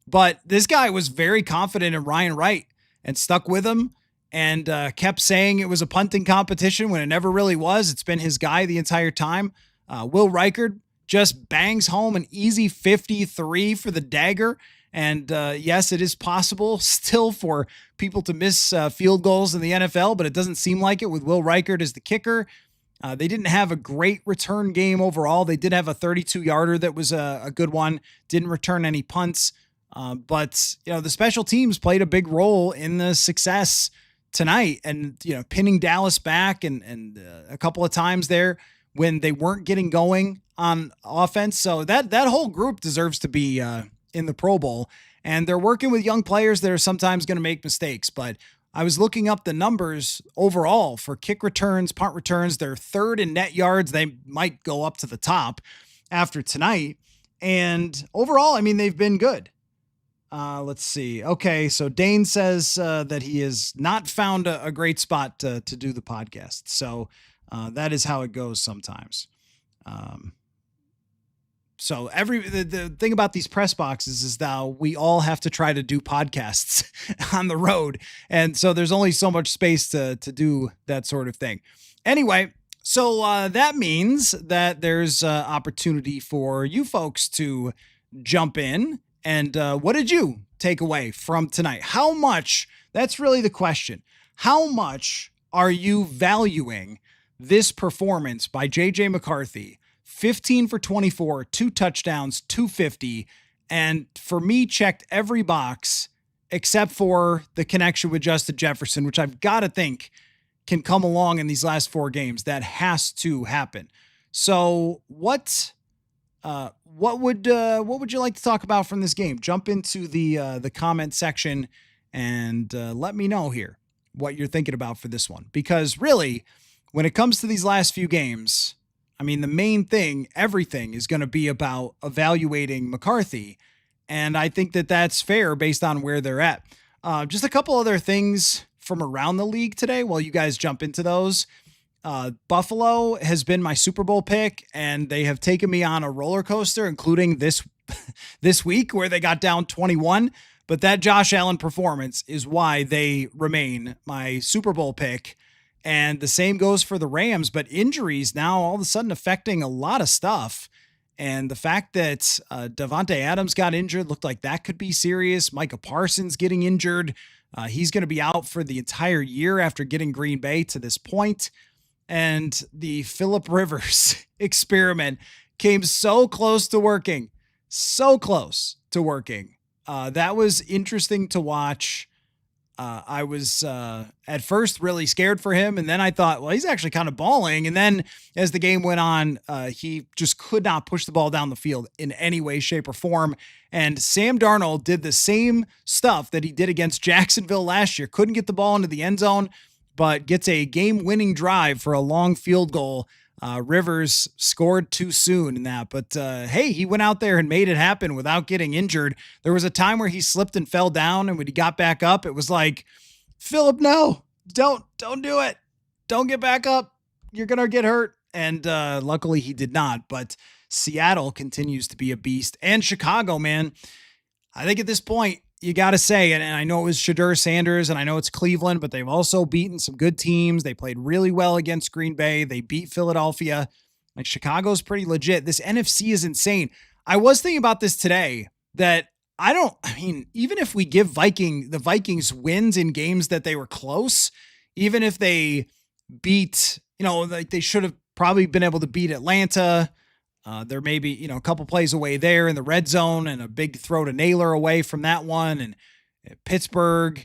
A: But this guy was very confident in Ryan Wright and stuck with him, and kept saying it was a punting competition when it never really was. It's been his guy the entire time. Will Reichard just bangs home an easy 53 for the dagger. And yes, it is possible still for people to miss field goals in the NFL, but it doesn't seem like it with Will Reichard as the kicker. They didn't have a great return game overall. They did have a 32-yarder that was a good one. Didn't return any punts. But the special teams played a big role in the success tonight, and pinning Dallas back and a couple of times there when they weren't getting going on offense. So that whole group deserves to be in the Pro Bowl, and they're working with young players that are sometimes going to make mistakes. But I was looking up the numbers overall for kick returns, punt returns. They're third in net yards. They might go up to the top after tonight. And overall, they've been good. Let's see. Okay, so Dane says that he has not found a great spot to do the podcast. So that is how it goes sometimes. So the thing about these press boxes is that we all have to try to do podcasts on the road. And so there's only so much space to do that sort of thing. Anyway, so that means that there's opportunity for you folks to jump in. And what did you take away from tonight? How much, that's really the question. How much are you valuing this performance by JJ McCarthy? 15 for 24, 2 touchdowns, 250. And for me, checked every box except for the connection with Justin Jefferson, which I've got to think can come along in these last 4 games. That has to happen. So what would you like to talk about from this game? Jump into the comment section and let me know here what you're thinking about for this one. Because really, when it comes to these last few games, the main thing, everything is going to be about evaluating McCarthy. And I think that that's fair based on where they're at. Just a couple other things from around the league today while you guys jump into those. Buffalo has been my Super Bowl pick, and they have taken me on a roller coaster, including this week where they got down 21. But that Josh Allen performance is why they remain my Super Bowl pick. And the same goes for the Rams, but injuries now all of a sudden affecting a lot of stuff. And the fact that Davante Adams got injured looked like that could be serious. Micah Parsons getting injured. He's going to be out for the entire year after getting Green Bay to this point. And the Phillip Rivers experiment came so close to working. That was interesting to watch. I was at first really scared for him, and then I thought, well, he's actually kind of balling. And then as the game went on, he just could not push the ball down the field in any way, shape, or form. And Sam Darnold did the same stuff that he did against Jacksonville last year. Couldn't get the ball into the end zone, but gets a game-winning drive for a long field goal. Rivers scored too soon in that, but hey, he went out there and made it happen without getting injured. There was a time where he slipped and fell down, and when he got back up, it was like, Philip, no, don't do it. Don't get back up. You're going to get hurt. And luckily he did not, but Seattle continues to be a beast. And Chicago, man, I think at this point, you got to say, and I know it was Shadur Sanders and I know it's Cleveland, but they've also beaten some good teams. They played really well against Green Bay. They beat Philadelphia. Like, Chicago's pretty legit. This NFC is insane. I was thinking about this today that even if we give the Vikings wins in games that they were close, even if they beat, like they should have probably been able to beat Atlanta. There may be, a couple plays away there in the red zone and a big throw to Naylor away from that one. And Pittsburgh,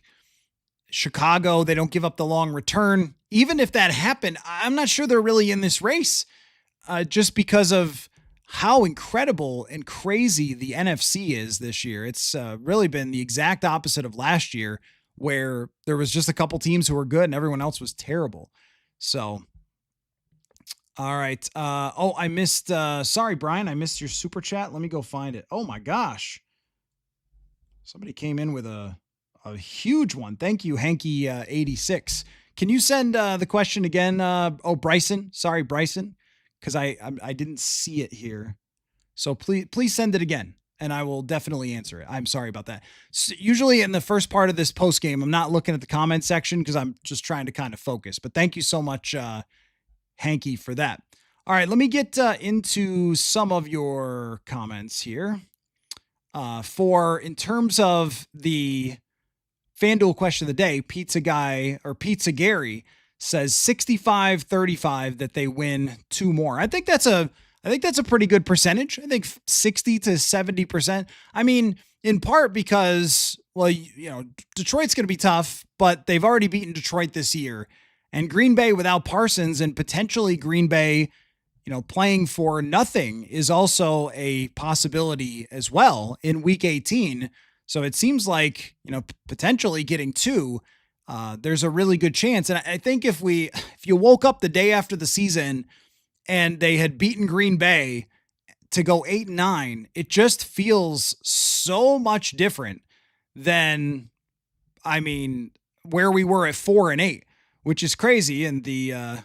A: Chicago, they don't give up the long return. Even if that happened, I'm not sure they're really in this race just because of how incredible and crazy the NFC is this year. It's really been the exact opposite of last year, where there was just a couple teams who were good and everyone else was terrible. So, all right. I missed, sorry, Brian, I missed your super chat. Let me go find it. Oh my gosh. Somebody came in with a huge one. Thank you, Hanky 86. Can you send the question again? Bryson. Sorry, Bryson. Cause I didn't see it here. So please send it again and I will definitely answer it. I'm sorry about that. So usually in the first part of this post game, I'm not looking at the comment section because I'm just trying to kind of focus, but thank you so much, Hanky, for that. All right, let me get into some of your comments here. In terms of the FanDuel question of the day, Pizza Gary says 65-35 that they win two more. I think that's a pretty good percentage. I think 60 to 70%. I mean, in part because, well, Detroit's going to be tough, but they've already beaten Detroit this year. And Green Bay without Parsons and potentially Green Bay, playing for nothing is also a possibility as well in week 18. So it seems like, potentially getting two, there's a really good chance. And I think if you woke up the day after the season and they had beaten Green Bay to go 8-9, it just feels so much different than, where we were at 4-8. Which is crazy. And the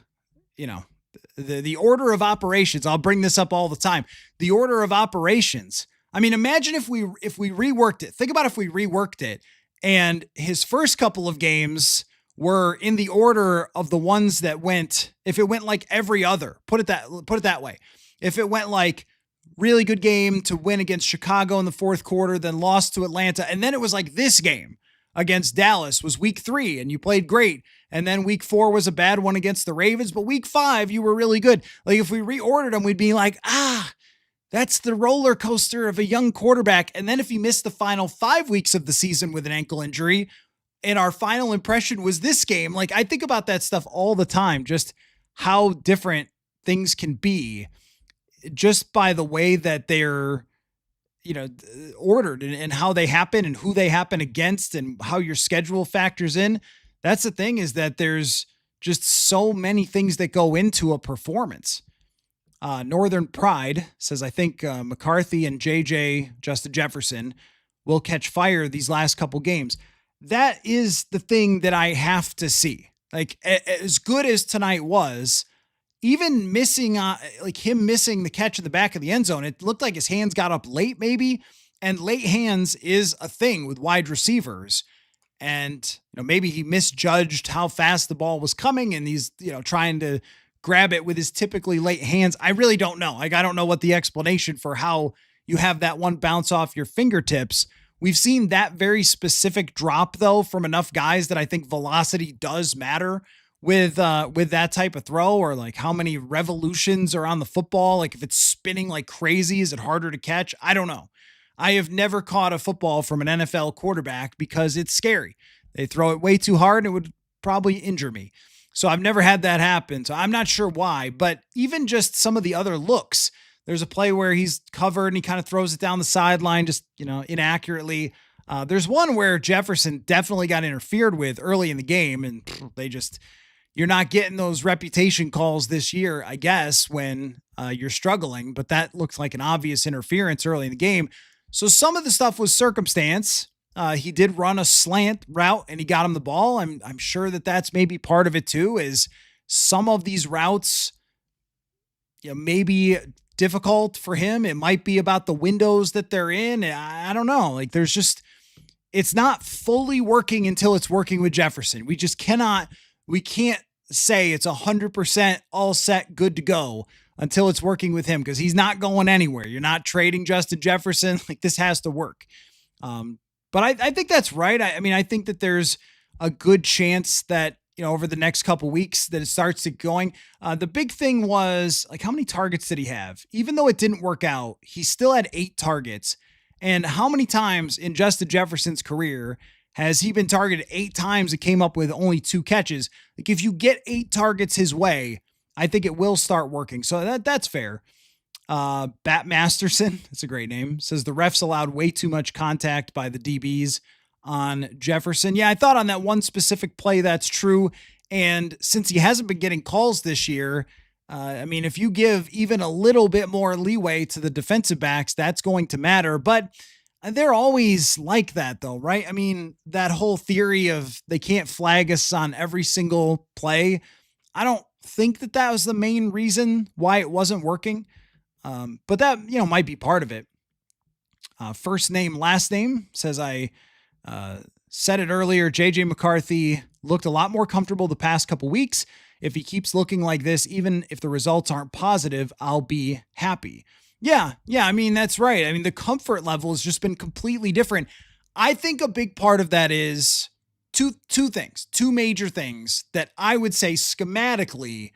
A: order of operations, I'll bring this up all the time. The order of operations. Imagine if we reworked it. Think about if we reworked it and his first couple of games were in the order of the ones that went, if it went like every other, put it that way. If it went like really good game to win against Chicago in the fourth quarter, then lost to Atlanta. And then it was like this game against Dallas was week 3 and you played great. And then week 4 was a bad one against the Ravens, but week 5, you were really good. Like if we reordered them, we'd be like, that's the roller coaster of a young quarterback. And then if he missed the final 5 weeks of the season with an ankle injury and our final impression was this game, like I think about that stuff all the time, just how different things can be just by the way that they're, ordered and how they happen and who they happen against and how your schedule factors in. That's the thing, is that there's just so many things that go into a performance. Northern Pride says, I think McCarthy and JJ, Justin Jefferson, will catch fire these last couple games. That is the thing that I have to see. Like, as good as tonight was, even missing, him missing the catch in the back of the end zone, it looked like his hands got up late maybe, and late hands is a thing with wide receivers. And, maybe he misjudged how fast the ball was coming and he's, trying to grab it with his typically late hands. I really don't know. I don't know what the explanation for how you have that one bounce off your fingertips. We've seen that very specific drop though from enough guys that I think velocity does matter with that type of throw, or like how many revolutions are on the football. Like if it's spinning like crazy, is it harder to catch? I don't know. I have never caught a football from an NFL quarterback because it's scary. They throw it way too hard and it would probably injure me. So I've never had that happen. So I'm not sure why, but even just some of the other looks, there's a play where he's covered and he kind of throws it down the sideline, just, inaccurately. There's one where Jefferson definitely got interfered with early in the game, and you're not getting those reputation calls this year, I guess, when you're struggling, but that looks like an obvious interference early in the game. So some of the stuff was circumstance. He did run a slant route and he got him the ball. I'm sure that that's maybe part of it too, is some of these routes, maybe difficult for him. It might be about the windows that they're in. I don't know. Like it's not fully working until it's working with Jefferson. We can't say it's 100% all set, good to go until it's working with him, because he's not going anywhere. You're not trading Justin Jefferson. Like, this has to work. But I think that's right. I think that there's a good chance that, over the next couple weeks that it starts to going. The big thing was, like, how many targets did he have? Even though it didn't work out, he still had 8 targets. And how many times in Justin Jefferson's career has he been targeted 8 times and came up with only 2 catches? Like, if you get 8 targets his way, I think it will start working. So that's fair. Bat Masterson, that's a great name, says the refs allowed way too much contact by the DBs on Jefferson. Yeah, I thought on that one specific play that's true. And since he hasn't been getting calls this year, if you give even a little bit more leeway to the defensive backs, that's going to matter. But they're always like that, though, right? That whole theory of they can't flag us on every single play, I don't think that was the main reason why it wasn't working. But that, might be part of it. First name, last name says, I said it earlier, JJ McCarthy looked a lot more comfortable the past couple weeks. If he keeps looking like this, even if the results aren't positive, I'll be happy. Yeah, that's right. The comfort level has just been completely different. I think a big part of that is two major things that I would say schematically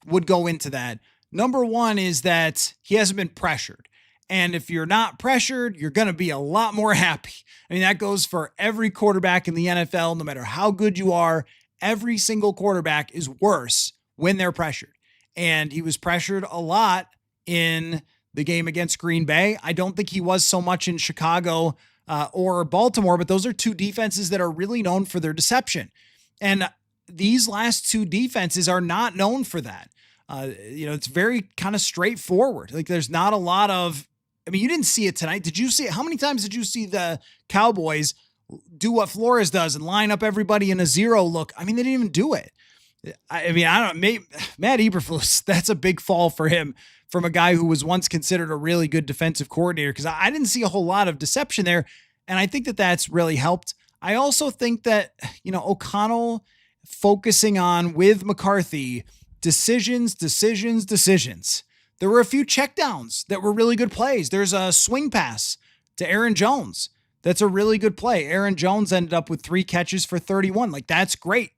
A: would go into that. Number one is that he hasn't been pressured. And if you're not pressured, you're going to be a lot more happy. That goes for every quarterback in the NFL, no matter how good you are. Every single quarterback is worse when they're pressured. And he was pressured a lot in the game against Green Bay. I don't think he was so much in Chicago or Baltimore, but those are 2 defenses that are really known for their deception. And these last 2 defenses are not known for that. It's very kind of straightforward. Like, there's not a lot of, you didn't see it tonight. Did you see it? How many times did you see the Cowboys do what Flores does and line up everybody in a 0 look? They didn't even do it. I don't know. Matt Eberflus, that's a big fall for him from a guy who was once considered a really good defensive coordinator, because I didn't see a whole lot of deception there. And I think that that's really helped. I also think that, O'Connell focusing on, with McCarthy, decisions. There were a few checkdowns that were really good plays. There's a swing pass to Aaron Jones. That's a really good play. Aaron Jones ended up with 3 catches for 31. Like, that's great.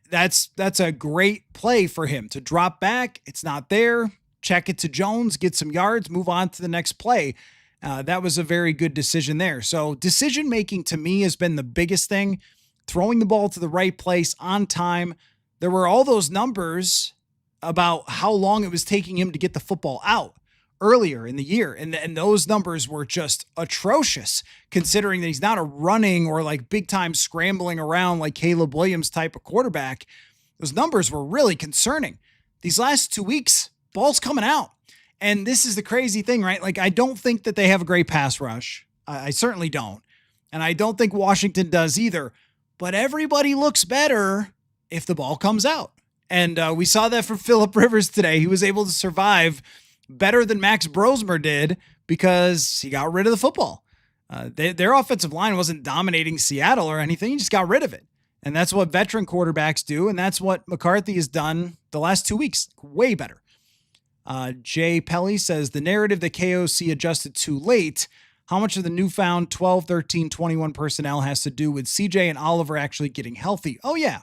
A: That's a great play for him to drop back. It's not there. Check it to Jones, get some yards, move on to the next play. That was a very good decision there. So decision-making to me has been the biggest thing. Throwing the ball to the right place on time. There were all those numbers about how long it was taking him to get the football out earlier in the year. And those numbers were just atrocious, considering that he's not a running or like big time scrambling around like Caleb Williams type of quarterback. Those numbers were really concerning. These last 2 weeks, ball's coming out. And this is the crazy thing, right? Like, I don't think that they have a great pass rush. I certainly don't. And I don't think Washington does either. But everybody looks better if the ball comes out. And we saw that from Phillip Rivers today. He was able to survive better than Max Brosmer did because he got rid of the football. Their offensive line wasn't dominating Seattle or anything. He just got rid of it. And that's what veteran quarterbacks do. And that's what McCarthy has done the last 2 weeks. Way better. Jay Pelly says the narrative that KOC adjusted too late. How much of the newfound 12, 13, 21 personnel has to do with CJ and Oliver actually getting healthy? Oh, yeah.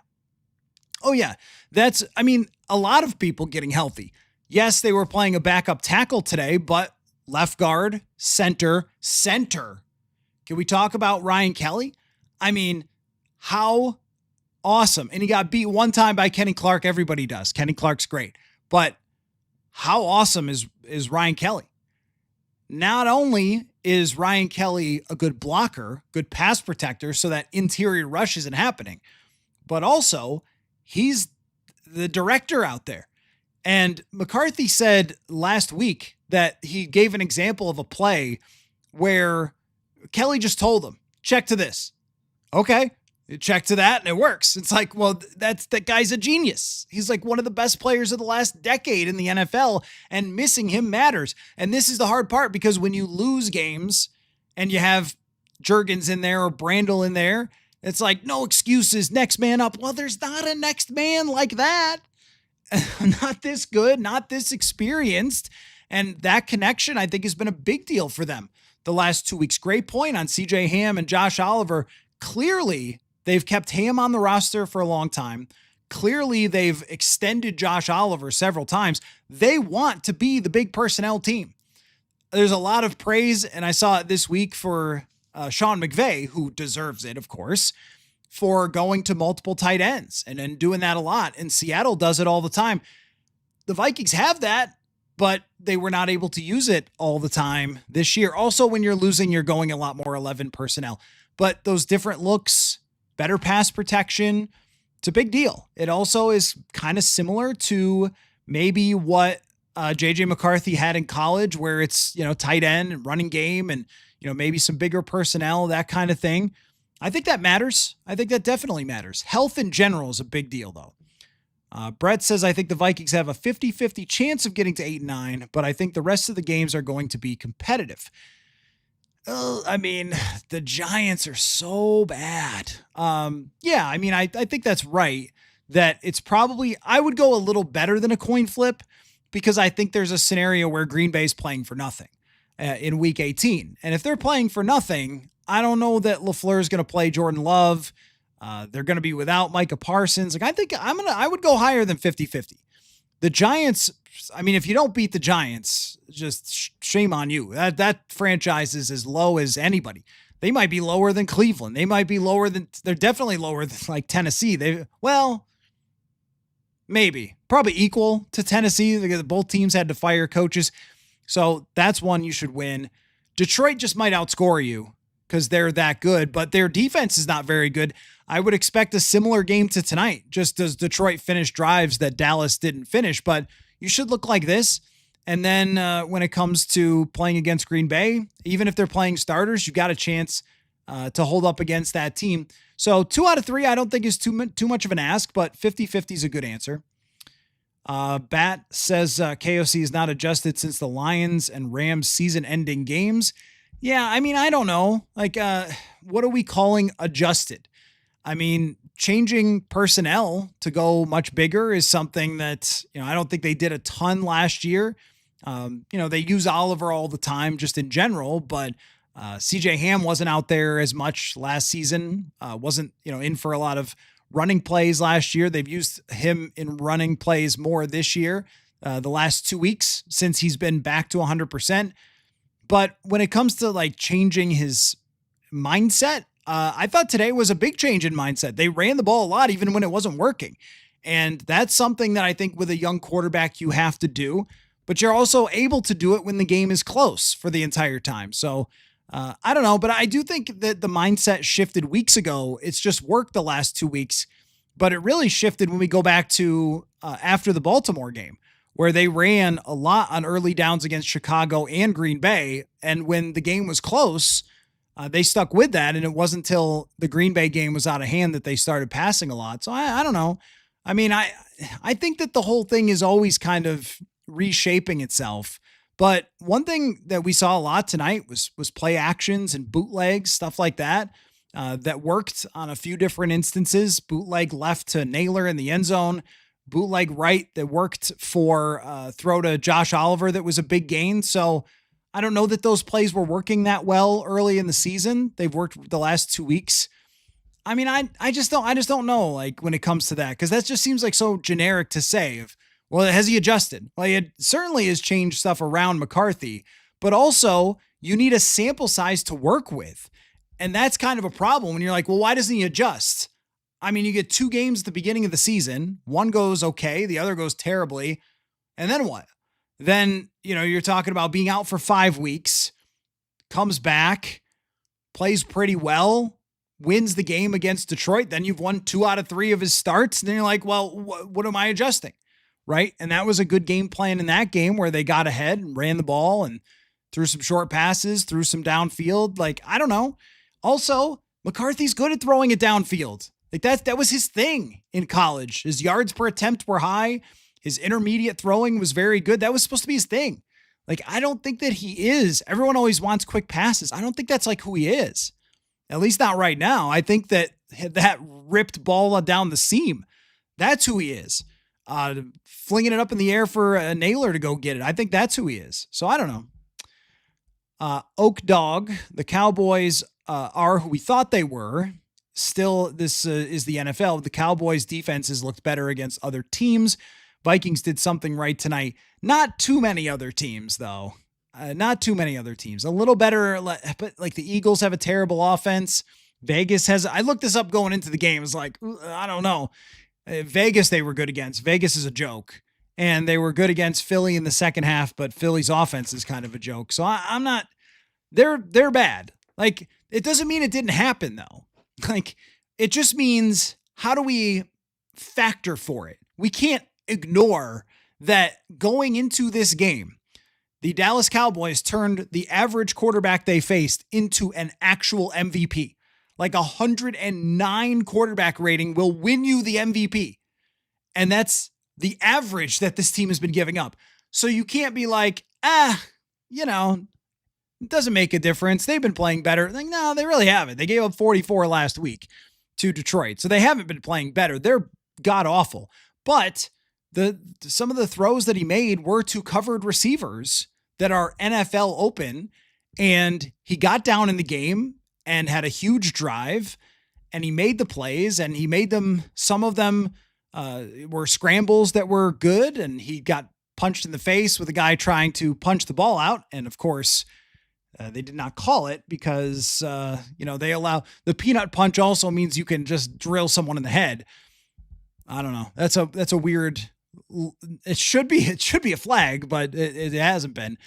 A: That's, a lot of people getting healthy. Yes, they were playing a backup tackle today, but left guard, center. Can we talk about Ryan Kelly? How awesome. And he got beat one time by Kenny Clark. Everybody does. Kenny Clark's great. But how awesome is Ryan Kelly? Not only is Ryan Kelly a good blocker, good pass protector, so that interior rush isn't happening, but also he's the director out there. And McCarthy said last week that he gave an example of a play where Kelly just told him, check to this. Okay, check to that and it works. It's like, well, that guy's a genius. He's like one of the best players of the last decade in the NFL, and missing him matters. And this is the hard part, because when you lose games and you have Juergens in there or Brandel in there, it's like, no excuses, next man up. Well, there's not a next man like that. Not this good, not this experienced. And that connection, I think, has been a big deal for them the last 2 weeks. Great point on CJ Ham and Josh Oliver. Clearly, they've kept Ham on the roster for a long time. Clearly, they've extended Josh Oliver several times. They want to be the big personnel team. There's a lot of praise, and I saw it this week for Sean McVay, who deserves it, of course, for going to multiple tight ends and doing that a lot. And Seattle does it all the time. The Vikings have that, but they were not able to use it all the time this year. Also, when you're losing, you're going a lot more 11 personnel. But those different looks, better pass protection, it's a big deal. It also is kind of similar to maybe what JJ McCarthy had in college, where it's, tight end and running game and, maybe some bigger personnel, that kind of thing. I think that matters. I think that definitely matters. Health in general is a big deal, though. Brett says, I think the Vikings have a 50-50 chance of getting to 8-9, but I think the rest of the games are going to be competitive. The Giants are so bad. I think that's right, that it's probably, I would go a little better than a coin flip, because I think there's a scenario where Green Bay's playing for nothing in week 18. And if they're playing for nothing, I don't know that LaFleur is going to play Jordan Love. They're going to be without Micah Parsons. I would go higher than 50-50. The Giants, if you don't beat the Giants, just shame on you. That franchise is as low as anybody. They might be lower than Cleveland. They're definitely lower than like Tennessee. Probably equal to Tennessee. Both teams had to fire coaches. So that's one you should win. Detroit just might outscore you because they're that good, but their defense is not very good. I would expect a similar game to tonight, just as Detroit finished drives that Dallas didn't finish, but you should look like this. And then when it comes to playing against Green Bay, even if they're playing starters, you got a chance to hold up against that team. So 2 out of 3, I don't think is too much of an ask, but 50-50 is a good answer. Bat says KOC is not adjusted since the Lions and Rams season-ending games. Yeah, I don't know. What are we calling adjusted? Changing personnel to go much bigger is something that, I don't think they did a ton last year. They use Oliver all the time just in general, but CJ Ham wasn't out there as much last season, wasn't, in for a lot of running plays last year. They've used him in running plays more this year, the last 2 weeks since he's been back to 100%. But when it comes to changing his mindset, I thought today was a big change in mindset. They ran the ball a lot, even when it wasn't working. And that's something that I think with a young quarterback you have to do, but you're also able to do it when the game is close for the entire time. So I don't know, but I do think that the mindset shifted weeks ago. It's just worked the last 2 weeks, but it really shifted when we go back to after the Baltimore game, where they ran a lot on early downs against Chicago and Green Bay. And when the game was close, they stuck with that. And it wasn't until the Green Bay game was out of hand that they started passing a lot. So I don't know. I think that the whole thing is always kind of reshaping itself. But one thing that we saw a lot tonight was play actions and bootlegs, stuff like that, that worked on a few different instances. Bootleg left to Naylor in the end zone. Bootleg right that worked for throw to Josh Oliver that was a big gain. So I don't know that those plays were working that well early in the season. They've worked the last 2 weeks. I just don't know, when it comes to that, because that just seems like so generic to say. Well, has he adjusted? Well, he certainly has changed stuff around McCarthy, but also you need a sample size to work with. And that's kind of a problem when you're like, well, why doesn't he adjust? I mean, you get 2 games at the beginning of the season. One goes okay, the other goes terribly. And then what? Then, you're talking about being out for 5 weeks, comes back, plays pretty well, wins the game against Detroit. Then you've won 2 out of 3 of his starts. And then you're like, well, what am I adjusting? Right. And that was a good game plan in that game where they got ahead and ran the ball and threw some short passes, threw some downfield. Like, I don't know. Also, McCarthy's good at throwing it downfield. Like that was his thing in college. His yards per attempt were high. His intermediate throwing was very good. That was supposed to be his thing. Like, I don't think that he is. Everyone always wants quick passes. I don't think that's like who he is. At least not right now. I think that ripped ball down the seam, that's who he is. Flinging it up in the air for a Naylor to go get it. I think that's who he is. So I don't know. Oak Dog, the Cowboys are who we thought they were. Still, this is the NFL. The Cowboys' defenses looked better against other teams. Vikings did something right tonight. Not too many other teams, though. Not too many other teams. A little better, but like the Eagles have a terrible offense. Vegas has, I looked this up going into the game. It's like, I don't know. Vegas, they were good against. Vegas is a joke. And they were good against Philly in the second half, but Philly's offense is kind of a joke. So I'm not, they're bad. Like, it doesn't mean it didn't happen, though. Like, it just means, how do we factor for it? We can't ignore that going into this game, the Dallas Cowboys turned the average quarterback they faced into an actual MVP. Like 109 quarterback rating will win you the MVP. And that's the average that this team has been giving up. So you can't be like, it doesn't make a difference. They've been playing better. Like, no, they really haven't. They gave up 44 last week to Detroit. So they haven't been playing better. They're god awful. But some of the throws that he made were to covered receivers that are NFL open. And he got down in the game and had a huge drive, and he made the plays, and he made them, some of them were scrambles that were good, and he got punched in the face with a guy trying to punch the ball out. And of course, they did not call it because, they allow the peanut punch also means you can just drill someone in the head. I don't know. That's a weird, it should be a flag, but it hasn't been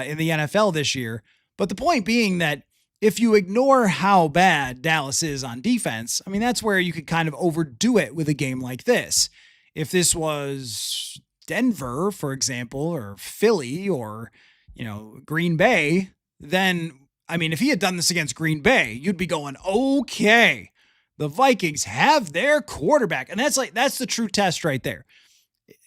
A: in the NFL this year. But the point being that if you ignore how bad Dallas is on defense, I mean, that's where you could kind of overdo it with a game like this. If this was Denver, for example, or Philly, or, Green Bay, then, I mean, if he had done this against Green Bay, you'd be going, okay, the Vikings have their quarterback. And that's the true test right there,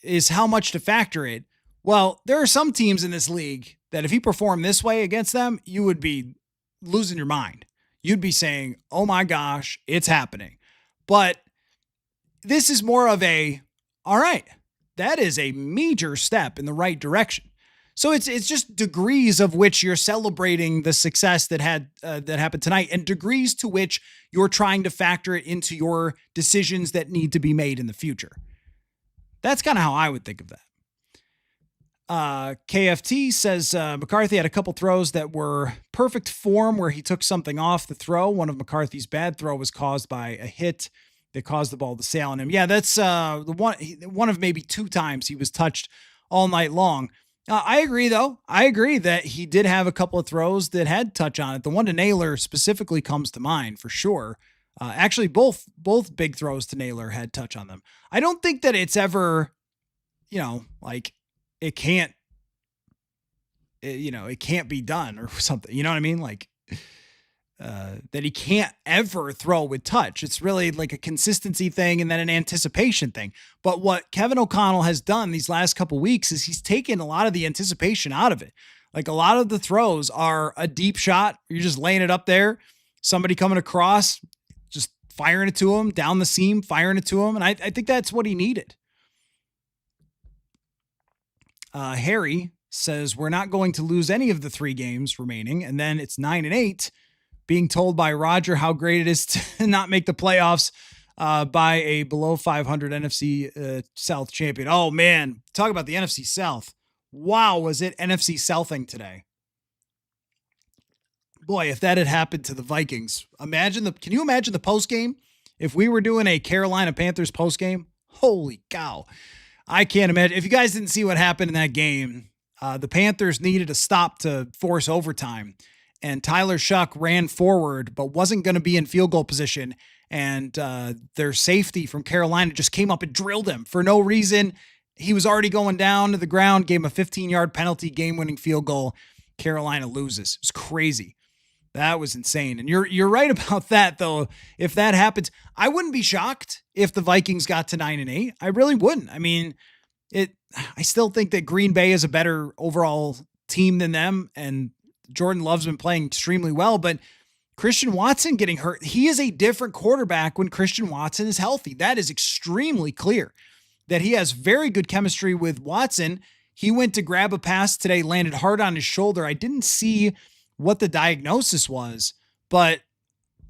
A: is how much to factor it. Well, there are some teams in this league that if he performed this way against them, you would be losing your mind. You'd be saying, oh my gosh, it's happening. But this is more of all right, that is a major step in the right direction. So it's just degrees of which you're celebrating the success that happened tonight, and degrees to which you're trying to factor it into your decisions that need to be made in the future. That's kind of how I would think of that. KFT says McCarthy had a couple throws that were perfect form where he took something off the throw. One of McCarthy's bad throw was caused by a hit that caused the ball to sail on him. Yeah, that's the one of maybe 2 times he was touched all night long. I agree, though. I agree that he did have a couple of throws that had touch on it. The one to Naylor specifically comes to mind for sure. Actually, both big throws to Naylor had touch on them. I don't think that it's ever, like, it can't be done or something. You know what I mean? Like, that he can't ever throw with touch. It's really like a consistency thing and then an anticipation thing. But what Kevin O'Connell has done these last couple weeks is he's taken a lot of the anticipation out of it. Like, a lot of the throws are a deep shot. You're just laying it up there. Somebody coming across, just firing it to him down the seam, firing it to him. And I think that's what he needed. Harry says, we're not going to lose any of the 3 games remaining. And then it's 9-8, being told by Roger how great it is to not make the playoffs by a below 500 NFC South champion. Oh man, talk about the NFC South. Wow, was it NFC Southing today? Boy, if that had happened to the Vikings, can you imagine the post game If we were doing a Carolina Panthers postgame, holy cow. I can't imagine. If you guys didn't see what happened in that game, the Panthers needed a stop to force overtime. And Tyler Shuck ran forward, but wasn't going to be in field goal position. And their safety from Carolina just came up and drilled him for no reason. He was already going down to the ground, gave him a 15-yard penalty, game-winning field goal. Carolina loses. It was crazy. That was insane. And you're right about that, though. If that happens, I wouldn't be shocked if the Vikings got to 9-8. I really wouldn't. I mean, I still think that Green Bay is a better overall team than them, and Jordan Love's been playing extremely well, but Christian Watson getting hurt, he is a different quarterback when Christian Watson is healthy. That is extremely clear that he has very good chemistry with Watson. He went to grab a pass today, landed hard on his shoulder. I didn't see what the diagnosis was, but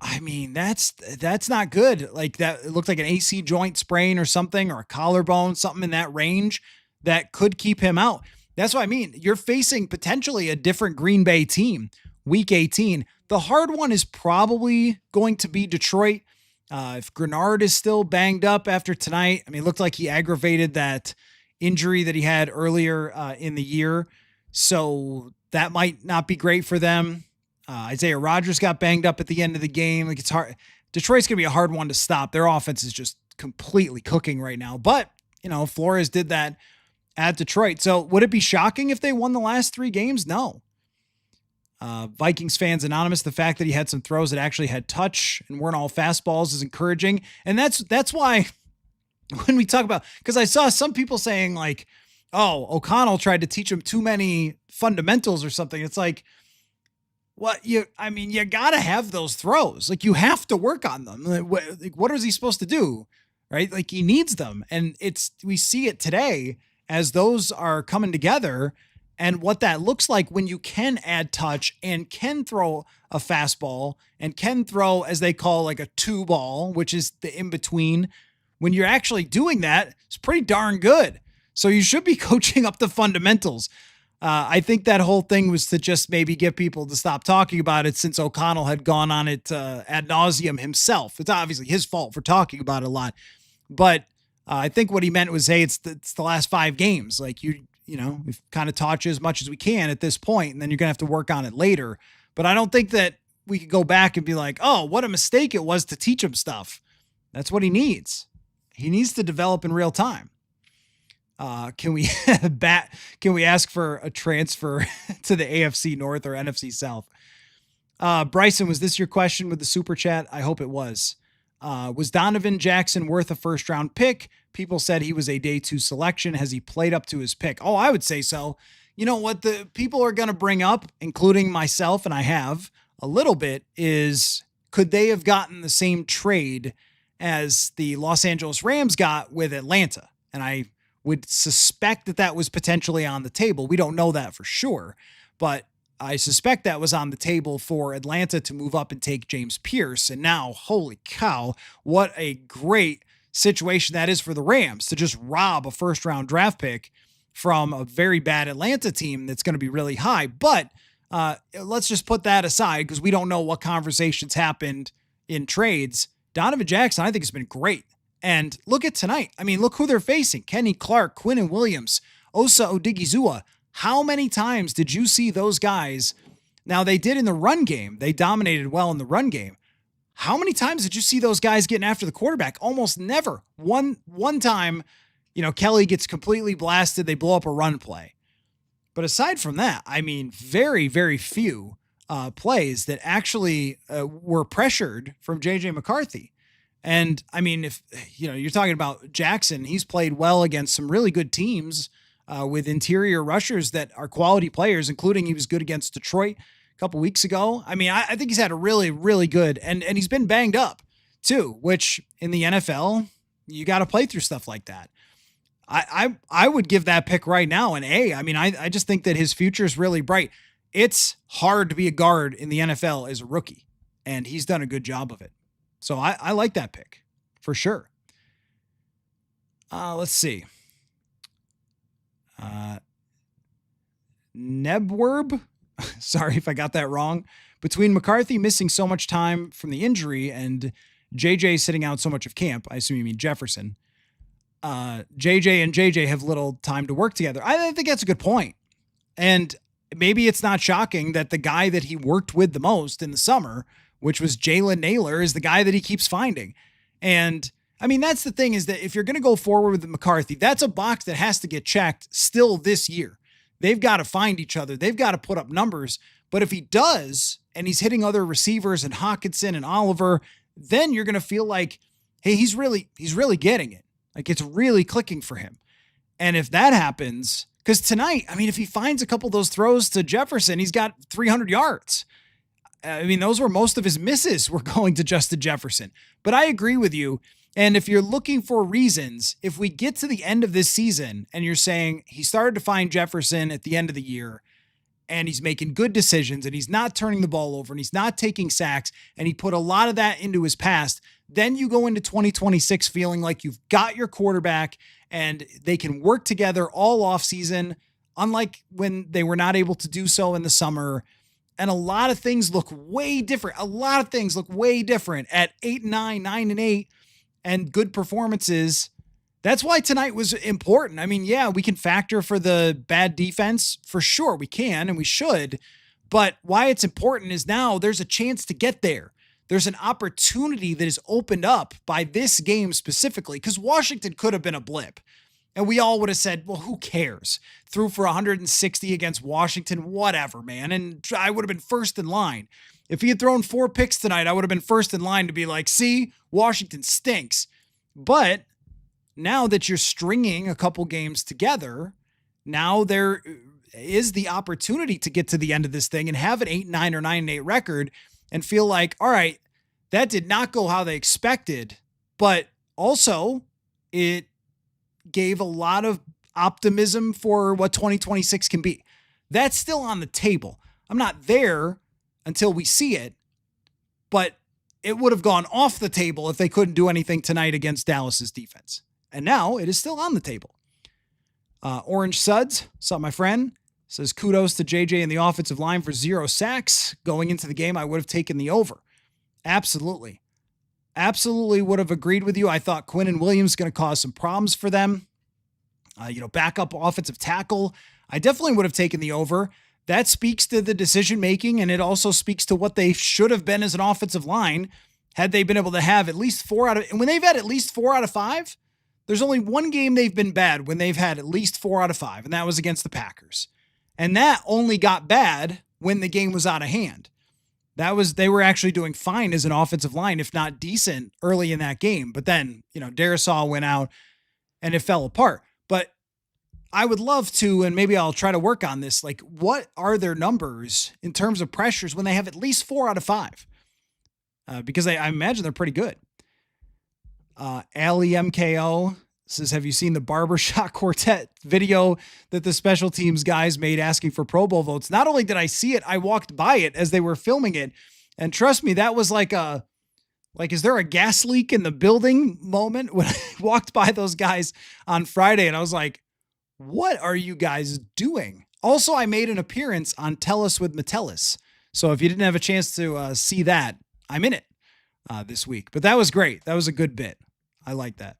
A: I mean, that's not good. Like that, it looked like an AC joint sprain or something, or a collarbone, something in that range that could keep him out. That's what I mean. You're facing potentially a different Green Bay team, week 18. The hard one is probably going to be Detroit. If Grenard is still banged up after tonight, I mean, it looked like he aggravated that injury that he had earlier in the year. So that might not be great for them. Isaiah Rodgers got banged up at the end of the game. Like, it's hard. Detroit's going to be a hard one to stop. Their offense is just completely cooking right now. But, Flores did that at Detroit. So would it be shocking if they won the last 3 games? No. Vikings fans anonymous, the fact that he had some throws that actually had touch and weren't all fastballs is encouraging. And that's why when we talk about, because I saw some people saying like, oh, O'Connell tried to teach him too many fundamentals or something. It's like, you got to have those throws. Like, you have to work on them. Like, what is he supposed to do? Right? Like, he needs them. And we see it today as those are coming together, and what that looks like when you can add touch and can throw a fastball and can throw, as they call, like a 2-ball, which is the in-between. When you're actually doing that, it's pretty darn good. So you should be coaching up the fundamentals. I think that whole thing was to just maybe get people to stop talking about it, since O'Connell had gone on it ad nauseum himself. It's obviously his fault for talking about it a lot. But I think what he meant was, hey, it's the last 5 games. Like, we've kind of taught you as much as we can at this point, and then you're going to have to work on it later. But I don't think that we could go back and be like, oh, what a mistake it was to teach him stuff. That's what he needs. He needs to develop in real time. Can we ask for a transfer to the AFC North or NFC South? Bryson, was this your question with the super chat? I hope it was. Was Donovan Jackson worth a first-round pick? People said he was a day 2 selection. Has he played up to his pick? Oh, I would say so. You know what the people are going to bring up, including myself, and I have a little bit, is could they have gotten the same trade as the Los Angeles Rams got with Atlanta? And I would suspect that was potentially on the table. We don't know that for sure, but I suspect that was on the table for Atlanta to move up and take James Pierce. And now, holy cow, what a great situation that is for the Rams to just rob a first-round draft pick from a very bad Atlanta team that's going to be really high. But let's just put that aside, because we don't know what conversations happened in trades. Donovan Jackson, I think, has been great. And look at tonight. I mean, look who they're facing. Kenny Clark, Quinnen Williams, Osa Odigizua. How many times did you see those guys? Now, they did in the run game. They dominated well in the run game. How many times did you see those guys getting after the quarterback? Almost never. One time, Kelly gets completely blasted. They blow up a run play. But aside from that, I mean, very, very few plays that actually were pressured from JJ McCarthy. And I mean, if you're talking about Jackson, he's played well against some really good teams with interior rushers that are quality players, including he was good against Detroit a couple weeks ago. I mean, I think he's had a really, really good, and he's been banged up too, which in the NFL, you got to play through stuff like that. I would give that pick right now an A. I mean, I just think that his future is really bright. It's hard to be a guard in the NFL as a rookie, and he's done a good job of it. So I like that pick for sure. Let's see. Nebwerb, sorry if I got that wrong. Between McCarthy missing so much time from the injury and JJ sitting out so much of camp, I assume you mean Jefferson, JJ and JJ have little time to work together. I think that's a good point. And maybe it's not shocking that the guy that he worked with the most in the summer, which was Jalen Naylor, is the guy that he keeps finding. And I mean, that's the thing, is that if you're going to go forward with McCarthy, that's a box that has to get checked still this year. They've got to find each other. They've got to put up numbers. But if he does, and he's hitting other receivers and Hawkinson and Oliver, then you're going to feel like, hey, he's really getting it. Like, it's really clicking for him. And if that happens, because tonight, I mean, if he finds a couple of those throws to Jefferson, he's got 300 yards. I mean, those were most of his misses were going to Justin Jefferson. But I agree with you. And if you're looking for reasons, if we get to the end of this season and you're saying he started to find Jefferson at the end of the year and he's making good decisions and he's not turning the ball over and he's not taking sacks and he put a lot of that into his past, then you go into 2026 feeling like you've got your quarterback and they can work together all off season, unlike when they were not able to do so in the summer. And a lot of things look way different. A lot of things look way different at 8-9, 9-8, and good performances. That's why tonight was important. I mean, yeah, we can factor for the bad defense. For sure, we can and we should. But why it's important is now there's a chance to get there. There's an opportunity that is opened up by this game specifically, because Washington could have been a blip. And we all would have said, well, who cares? Threw for 160 against Washington, whatever, man. And I would have been first in line. If he had thrown 4 picks tonight, I would have been first in line to be like, see, Washington stinks. But now that you're stringing a couple games together, now there is the opportunity to get to the end of this thing and have an 8-9 or 9-8 record and feel like, all right, that did not go how they expected, but also it gave a lot of optimism for what 2026 can be. That's still on the table. I'm not there until we see it, but it would have gone off the table if they couldn't do anything tonight against Dallas's defense. And now it is still on the table. Orange Suds, what's up, my friend? Says kudos to JJ and the offensive line for 0 sacks. Going into the game, I would have taken the over. Absolutely. Absolutely would have agreed with you. I thought Quinn and Williams going to cause some problems for them. Backup offensive tackle. I definitely would have taken the over. That speaks to the decision-making, and it also speaks to what they should have been as an offensive line had they been able to have at least 4 out of... And when they've had at least 4 out of 5, there's only one game they've been bad when they've had at least 4 out of 5, and that was against the Packers. And that only got bad when the game was out of hand. They were actually doing fine as an offensive line, if not decent, early in that game. But then, Darisaw went out and it fell apart. But I would love to, and maybe I'll try to work on this, like, what are their numbers in terms of pressures when they have at least 4 out of 5? Because I imagine they're pretty good. Ali MKO says, have you seen the Barbershop Quartet video that the special teams guys made asking for Pro Bowl votes? Not only did I see it, I walked by it as they were filming it. And trust me, that was like, is there a gas leak in the building moment when I walked by those guys on Friday and I was like, what are you guys doing? Also, I made an appearance on Tell Us with Metellus. So if you didn't have a chance to see that, I'm in it this week. But that was great. That was a good bit. I like that.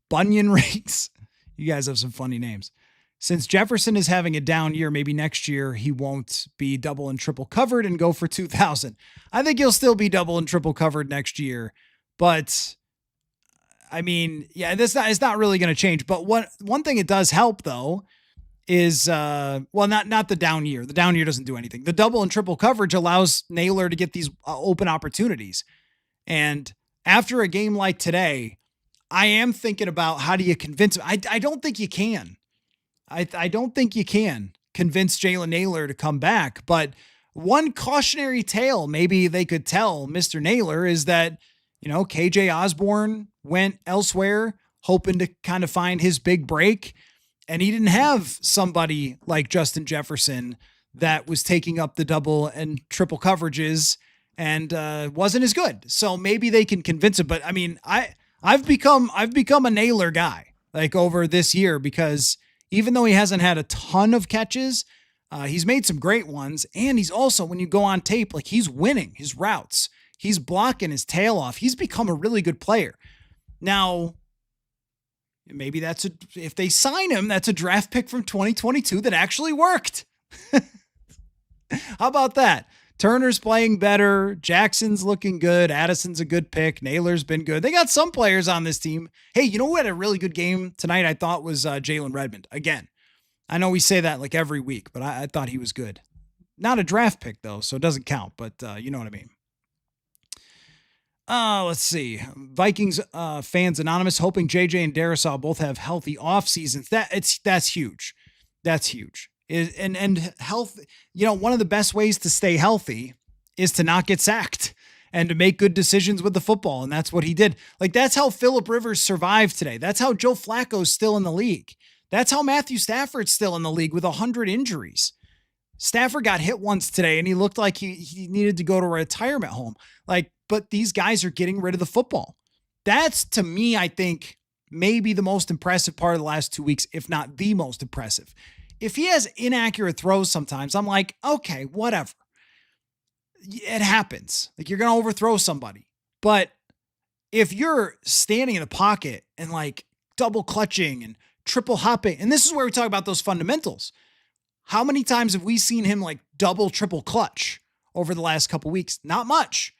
A: Bunyan Rings. You guys have some funny names. Since Jefferson is having a down year, maybe next year he won't be double and triple covered and go for 2,000. I think he'll still be double and triple covered next year. But I mean, yeah, it's not really going to change. But one thing it does help though is, not the down year. The down year doesn't do anything. The double and triple coverage allows Naylor to get these open opportunities. And after a game like today, I am thinking about how do you convince him. I don't think you can. I don't think you can convince Jalen Naylor to come back. But one cautionary tale maybe they could tell Mr. Naylor is that, KJ Osborne went elsewhere hoping to kind of find his big break. And he didn't have somebody like Justin Jefferson that was taking up the double and triple coverages and wasn't as good. So maybe they can convince him. But I mean, I've become a Naylor guy like over this year, because even though he hasn't had a ton of catches, he's made some great ones. And he's also, when you go on tape, like he's winning his routes. He's blocking his tail off. He's become a really good player. Now, maybe if they sign him, that's a draft pick from 2022 that actually worked. How about that? Turner's playing better. Jackson's looking good. Addison's a good pick. Naylor's been good. They got some players on this team. Hey, you know who had a really good game tonight? I thought was Jalen Redmond. Again, I know we say that like every week, but I thought he was good. Not a draft pick though, so it doesn't count, but you know what I mean. Let's see. Vikings fans anonymous hoping JJ and Darisaw both have healthy off seasons. That's huge. That's huge. And health, one of the best ways to stay healthy is to not get sacked and to make good decisions with the football. And that's what he did. Like, that's how Phillip Rivers survived today. That's how Joe Flacco's still in the league. That's how Matthew Stafford's still in the league with 100 injuries. Stafford got hit once today and he looked like he needed to go to a retirement home. But these guys are getting rid of the football. That's, to me, I think, maybe the most impressive part of the last 2 weeks, if not the most impressive. If he has inaccurate throws sometimes, I'm like, okay, whatever. It happens. Like, you're going to overthrow somebody. But if you're standing in the pocket and like double clutching and triple hopping, and this is where we talk about those fundamentals. How many times have we seen him like double, triple clutch over the last couple weeks? Not much.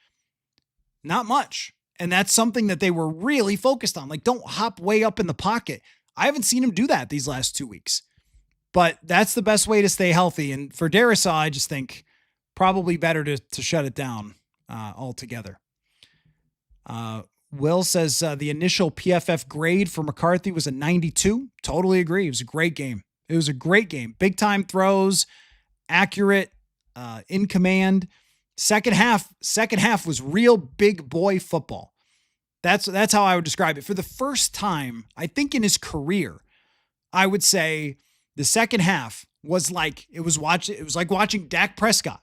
A: Not much. And that's something that they were really focused on. Like, don't hop way up in the pocket. I haven't seen him do that these last 2 weeks. But that's the best way to stay healthy. And for Darisaw, I just think probably better to shut it down altogether. Will says the initial PFF grade for McCarthy was a 92. Totally agree. It was a great game. It was a great game. Big time throws, accurate, in command. Second half was real big boy football. That's how I would describe it. For the first time, I think in his career, I would say the second half was like it was like watching Dak Prescott.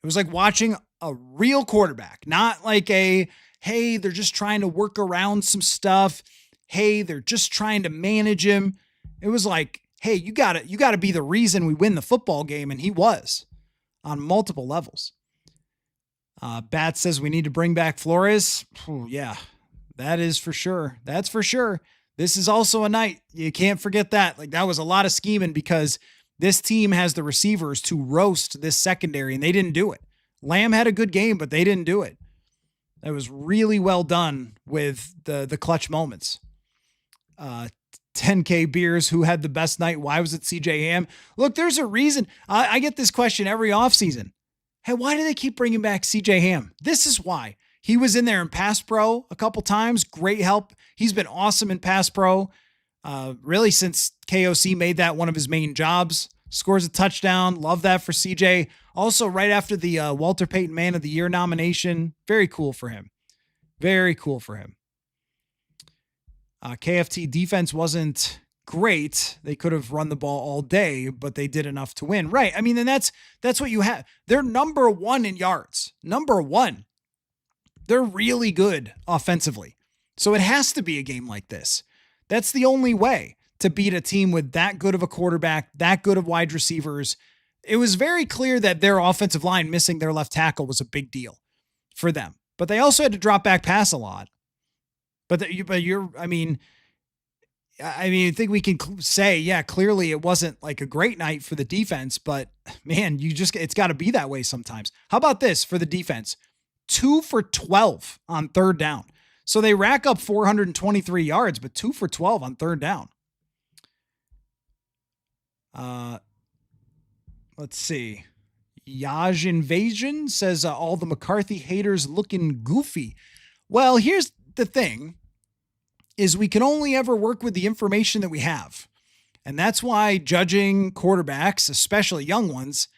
A: It was like watching a real quarterback, not like hey, they're just trying to work around some stuff. Hey, they're just trying to manage him. It was like, hey, you gotta be the reason we win the football game. And he was on multiple levels. Bat says we need to bring back Flores. Yeah, that is for sure. That's for sure. This is also a night. You can't forget that. Like, that was a lot of scheming because this team has the receivers to roast this secondary and they didn't do it. Lamb had a good game, but they didn't do it. It was really well done with the clutch moments. 10K Beers, who had the best night? Why was it CJ Ham? Look, there's a reason. I get this question every offseason. Hey, why do they keep bringing back CJ Ham? This is why. He was in there in pass pro a couple times. Great help. He's been awesome in pass pro. Really since KOC made that one of his main jobs. Scores a touchdown. Love that for CJ. Also, right after the Walter Payton Man of the Year nomination. Very cool for him. Very cool for him. KFT defense wasn't great. They could have run the ball all day, but they did enough to win. Right. I mean, and that's what you have. They're number one in yards. Number one. They're really good offensively. So it has to be a game like this. That's the only way to beat a team with that good of a quarterback, that good of wide receivers. It was very clear that their offensive line missing their left tackle was a big deal for them. But they also had to drop back pass a lot. I think we can say, yeah, clearly it wasn't like a great night for the defense, but man, it's got to be that way sometimes. How about this for the defense? 2 for 12 on third down. So they rack up 423 yards, but 2 for 12 on third down. Let's see. Yaj Invasion says all the McCarthy haters looking goofy. Well, here's the thing is we can only ever work with the information that we have. And that's why judging quarterbacks, especially young ones,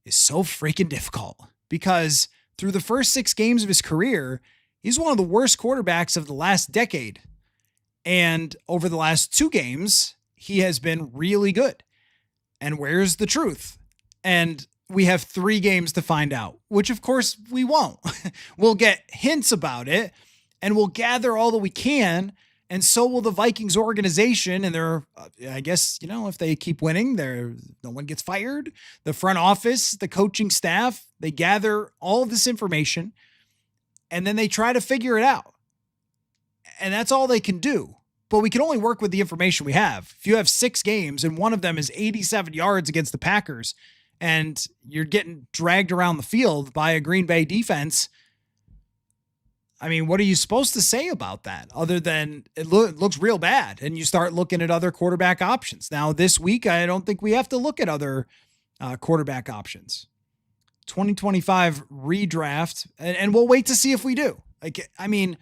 A: is so freaking difficult because through the first 6 games of his career, he's one of the worst quarterbacks of the last decade. And over the last 2 games, he has been really good. And where's the truth? And we have 3 games to find out, which of course we won't. We'll get hints about it and we'll gather all that we can. And so will the Vikings organization. And they're, I guess, if they keep winning, no one gets fired. The front office, the coaching staff, they gather all of this information and then they try to figure it out. And that's all they can do. But we can only work with the information we have. If you have 6 games and one of them is 87 yards against the Packers and you're getting dragged around the field by a Green Bay defense, I mean, what are you supposed to say about that other than it looks real bad? And you start looking at other quarterback options. Now, this week, I don't think we have to look at other quarterback options. 2025 redraft, and we'll wait to see if we do. Like, I mean,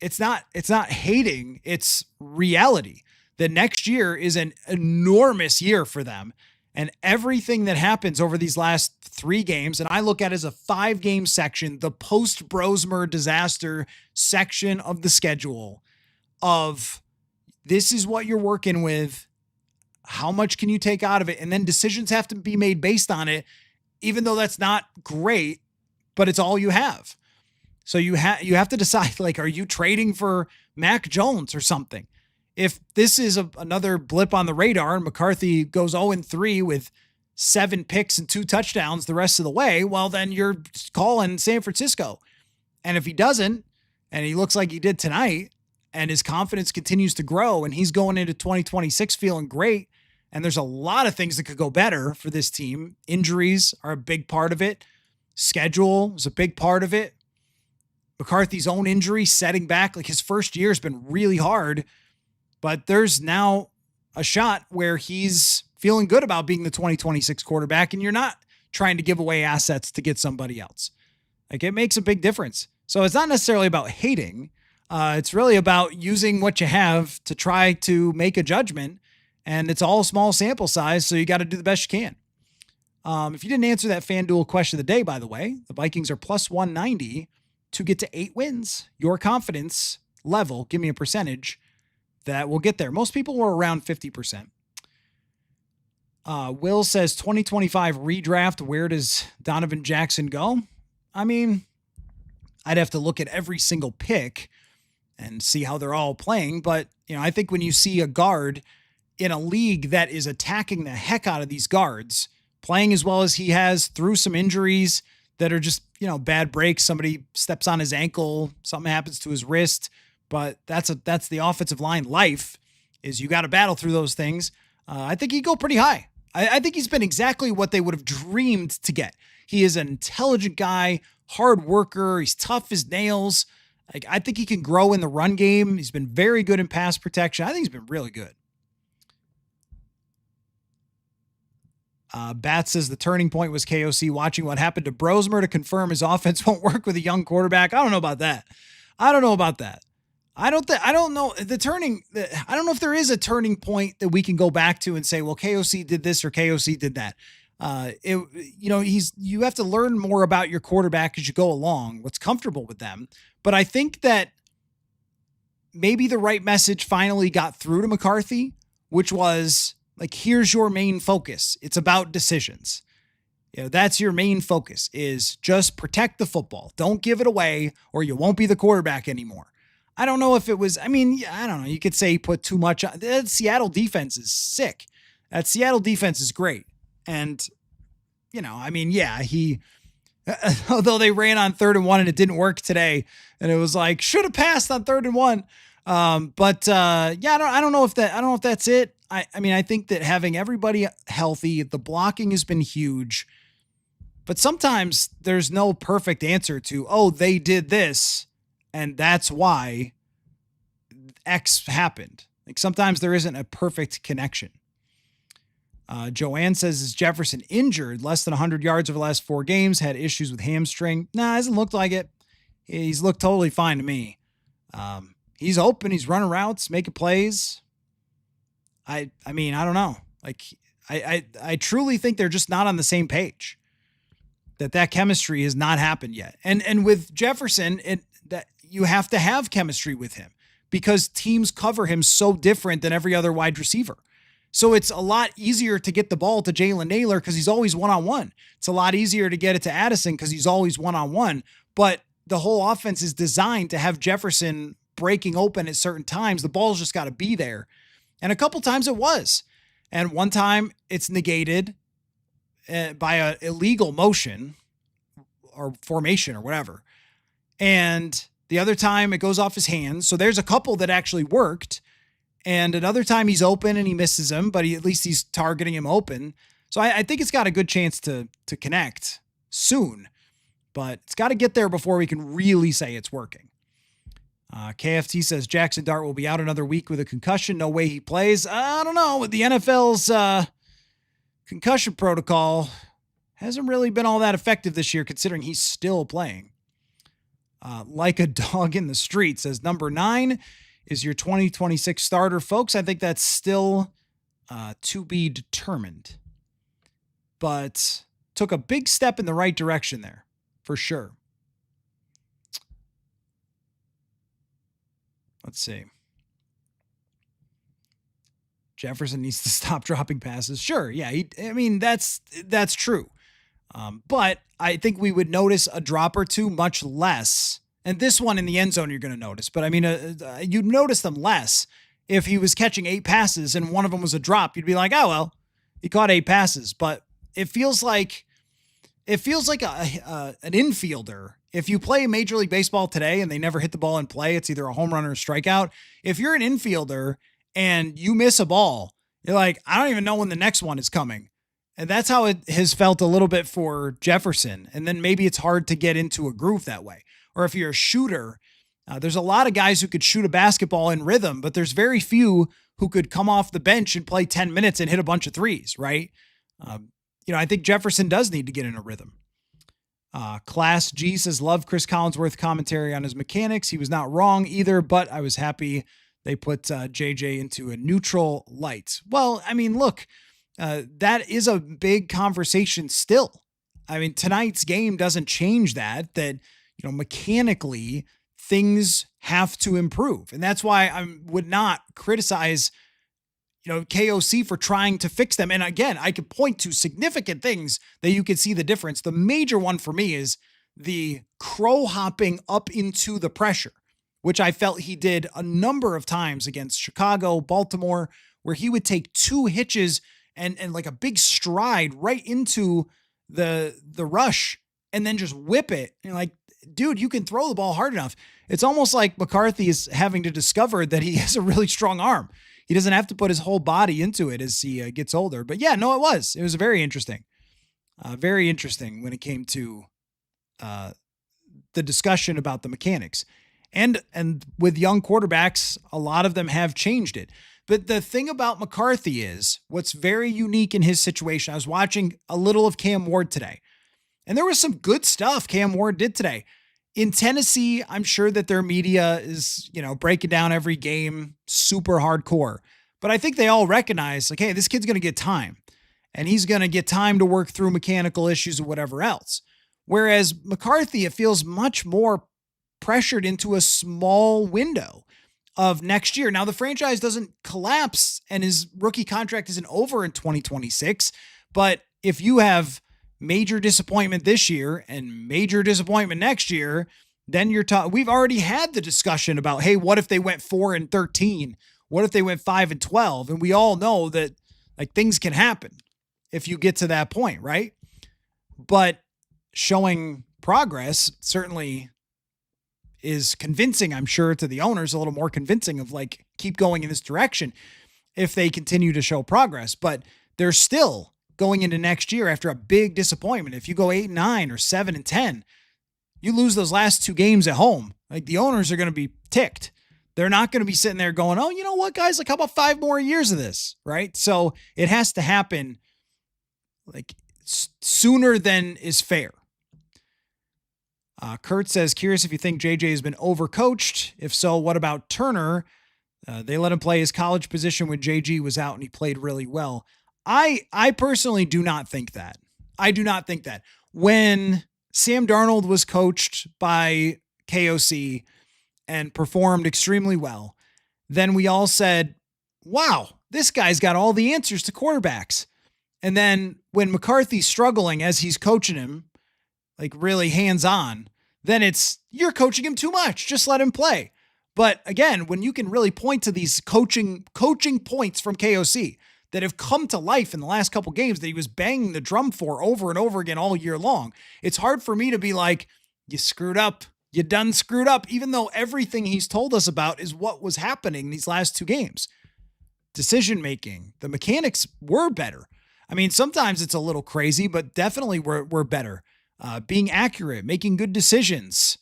A: it's not hating, it's reality. The next year is an enormous year for them. And everything that happens over these last 3 games, and I look at it as a 5-game section, the post-Brosmer disaster section of the schedule of this is what you're working with. How much can you take out of it? And then decisions have to be made based on it, even though that's not great, but it's all you have. So you have to decide, like, are you trading for Mac Jones or something? If this is another blip on the radar and McCarthy goes 0-3 with 7 picks and 2 touchdowns the rest of the way, well, then you're calling San Francisco. And if he doesn't, and he looks like he did tonight, and his confidence continues to grow, and he's going into 2026 feeling great, and there's a lot of things that could go better for this team. Injuries are a big part of it. Schedule is a big part of it. McCarthy's own injury setting back, like his first year has been really hard. But there's now a shot where he's feeling good about being the 2026 quarterback, and you're not trying to give away assets to get somebody else. Like, it makes a big difference. So it's not necessarily about hating. It's really about using what you have to try to make a judgment, and it's all small sample size, so you got to do the best you can. If you didn't answer that FanDuel question of the day, by the way, the Vikings are plus 190 to get to 8 wins. Your confidence level, give me a percentage that will get there. Most people were around 50%. Will says 2025 redraft. Where does Donovan Jackson go? I mean, I'd have to look at every single pick and see how they're all playing. But, I think when you see a guard in a league that is attacking the heck out of these guards, playing as well as he has through some injuries that are just, bad breaks. Somebody steps on his ankle, something happens to his wrist. But that's the offensive line life, is you got to battle through those things. I think he'd go pretty high. I think he's been exactly what they would have dreamed to get. He is an intelligent guy, hard worker. He's tough as nails. Like, I think he can grow in the run game. He's been very good in pass protection. I think he's been really good. Bat says the turning point was KOC watching what happened to Brosmer to confirm his offense won't work with a young quarterback. I don't know about that. I don't know if there is a turning point that we can go back to and say, well, KOC did this or KOC did that. You have to learn more about your quarterback as you go along, what's comfortable with them. But I think that maybe the right message finally got through to McCarthy, which was like, here's your main focus. It's about decisions. That's your main focus, is just protect the football. Don't give it away or you won't be the quarterback anymore. I don't know if it was, I don't know. You could say he put too much on. That Seattle defense is sick. That Seattle defense is great. And, he, although they ran on 3rd and 1 and it didn't work today, and it was like, should have passed on 3rd and 1. I don't know if that's it. I think that having everybody healthy, the blocking has been huge, but sometimes there's no perfect answer to, oh, they did this, and that's why X happened. Like, sometimes there isn't a perfect connection. Joanne says, is Jefferson injured? Less than 100 yards over the last 4 games, had issues with hamstring. Nah, hasn't looked like it. He's looked totally fine to me. He's open. He's running routes, making plays. I don't know. Like, I truly think they're just not on the same page. That chemistry has not happened yet. And with Jefferson, that you have to have chemistry with him because teams cover him so different than every other wide receiver. So it's a lot easier to get the ball to Jalen Naylor because he's always one-on-one. It's a lot easier to get it to Addison because he's always one-on-one. But the whole offense is designed to have Jefferson breaking open at certain times. The ball's just got to be there. And a couple times it was. And one time it's negated by an illegal motion or formation or whatever. And the other time it goes off his hands. So there's a couple that actually worked. And another time he's open and he misses him, but at least he's targeting him open. So I think it's got a good chance to connect soon, but it's got to get there before we can really say it's working. KFT says Jackson Dart will be out another week with a concussion. No way he plays. I don't know. With the NFL's concussion protocol, hasn't really been all that effective this year considering he's still playing. Like a dog in the street says number 9 is your 2026 starter, folks. I think that's still to be determined, but took a big step in the right direction there for sure. Let's see. Jefferson needs to stop dropping passes. Sure. Yeah. That's true. But I think we would notice a drop or two much less. And this one in the end zone, you're going to notice, but you'd notice them less if he was catching 8 passes and one of them was a drop. You'd be like, oh, well, he caught 8 passes, but it feels like an infielder. If you play Major League Baseball today and they never hit the ball in play, it's either a home run or a strikeout. If you're an infielder and you miss a ball, you're like, I don't even know when the next one is coming. And that's how it has felt a little bit for Jefferson. And then maybe it's hard to get into a groove that way. Or if you're a shooter, there's a lot of guys who could shoot a basketball in rhythm, but there's very few who could come off the bench and play 10 minutes and hit a bunch of threes, right? I think Jefferson does need to get in a rhythm. Class G says, love Chris Collinsworth commentary on his mechanics. He was not wrong either, but I was happy they put JJ into a neutral light. Well, look, that is a big conversation still. Tonight's game doesn't change that, mechanically things have to improve. And that's why I would not criticize KOC for trying to fix them. And again, I could point to significant things that you could see the difference. The major one for me is the crow hopping up into the pressure, which I felt he did a number of times against Chicago, Baltimore, where he would take 2 hitches and like a big stride right into the rush and then just whip it. And like, dude, you can throw the ball hard enough. It's almost like McCarthy is having to discover that he has a really strong arm. He doesn't have to put his whole body into it as he gets older. But yeah, no, it was very interesting. Very interesting when it came to the discussion about the mechanics. And with young quarterbacks, a lot of them have changed it. But the thing about McCarthy is what's very unique in his situation. I was watching a little of Cam Ward today, and there was some good stuff Cam Ward did today. In Tennessee, I'm sure that their media is, breaking down every game super hardcore. But I think they all recognize, like, hey, this kid's going to get time. And he's going to get time to work through mechanical issues or whatever else. Whereas McCarthy, it feels much more pressured into a small window of next year. Now, the franchise doesn't collapse and his rookie contract isn't over in 2026. But if you have major disappointment this year and major disappointment next year, then we've already had the discussion about, hey, what if they went 4-13? What if they went 5-12? And we all know that like things can happen if you get to that point, right? But showing progress certainly is convincing, I'm sure, to the owners, a little more convincing of like, keep going in this direction if they continue to show progress. But they're still going into next year after a big disappointment. If you go 8-9 or 7-10, you lose those last 2 games at home. Like the owners are going to be ticked. They're not going to be sitting there going, oh, you know what, guys, like how about 5 more years of this, right? So it has to happen like sooner than is fair. Kurt says, curious if you think JJ has been overcoached. If so, what about Turner? They let him play his college position when JG was out and he played really well. I personally do not think that. I do not think that. When Sam Darnold was coached by KOC and performed extremely well, then we all said, wow, this guy's got all the answers to quarterbacks. And then when McCarthy's struggling as he's coaching him, like really hands-on, then it's, you're coaching him too much. Just let him play. But again, when you can really point to these coaching points from KOC that have come to life in the last couple games that he was banging the drum for over and over again all year long, it's hard for me to be like, you screwed up. You done screwed up, even though everything he's told us about is what was happening these last two games. Decision making, the mechanics were better. I mean, sometimes it's a little crazy, but definitely we're better. Being accurate, making good decisions.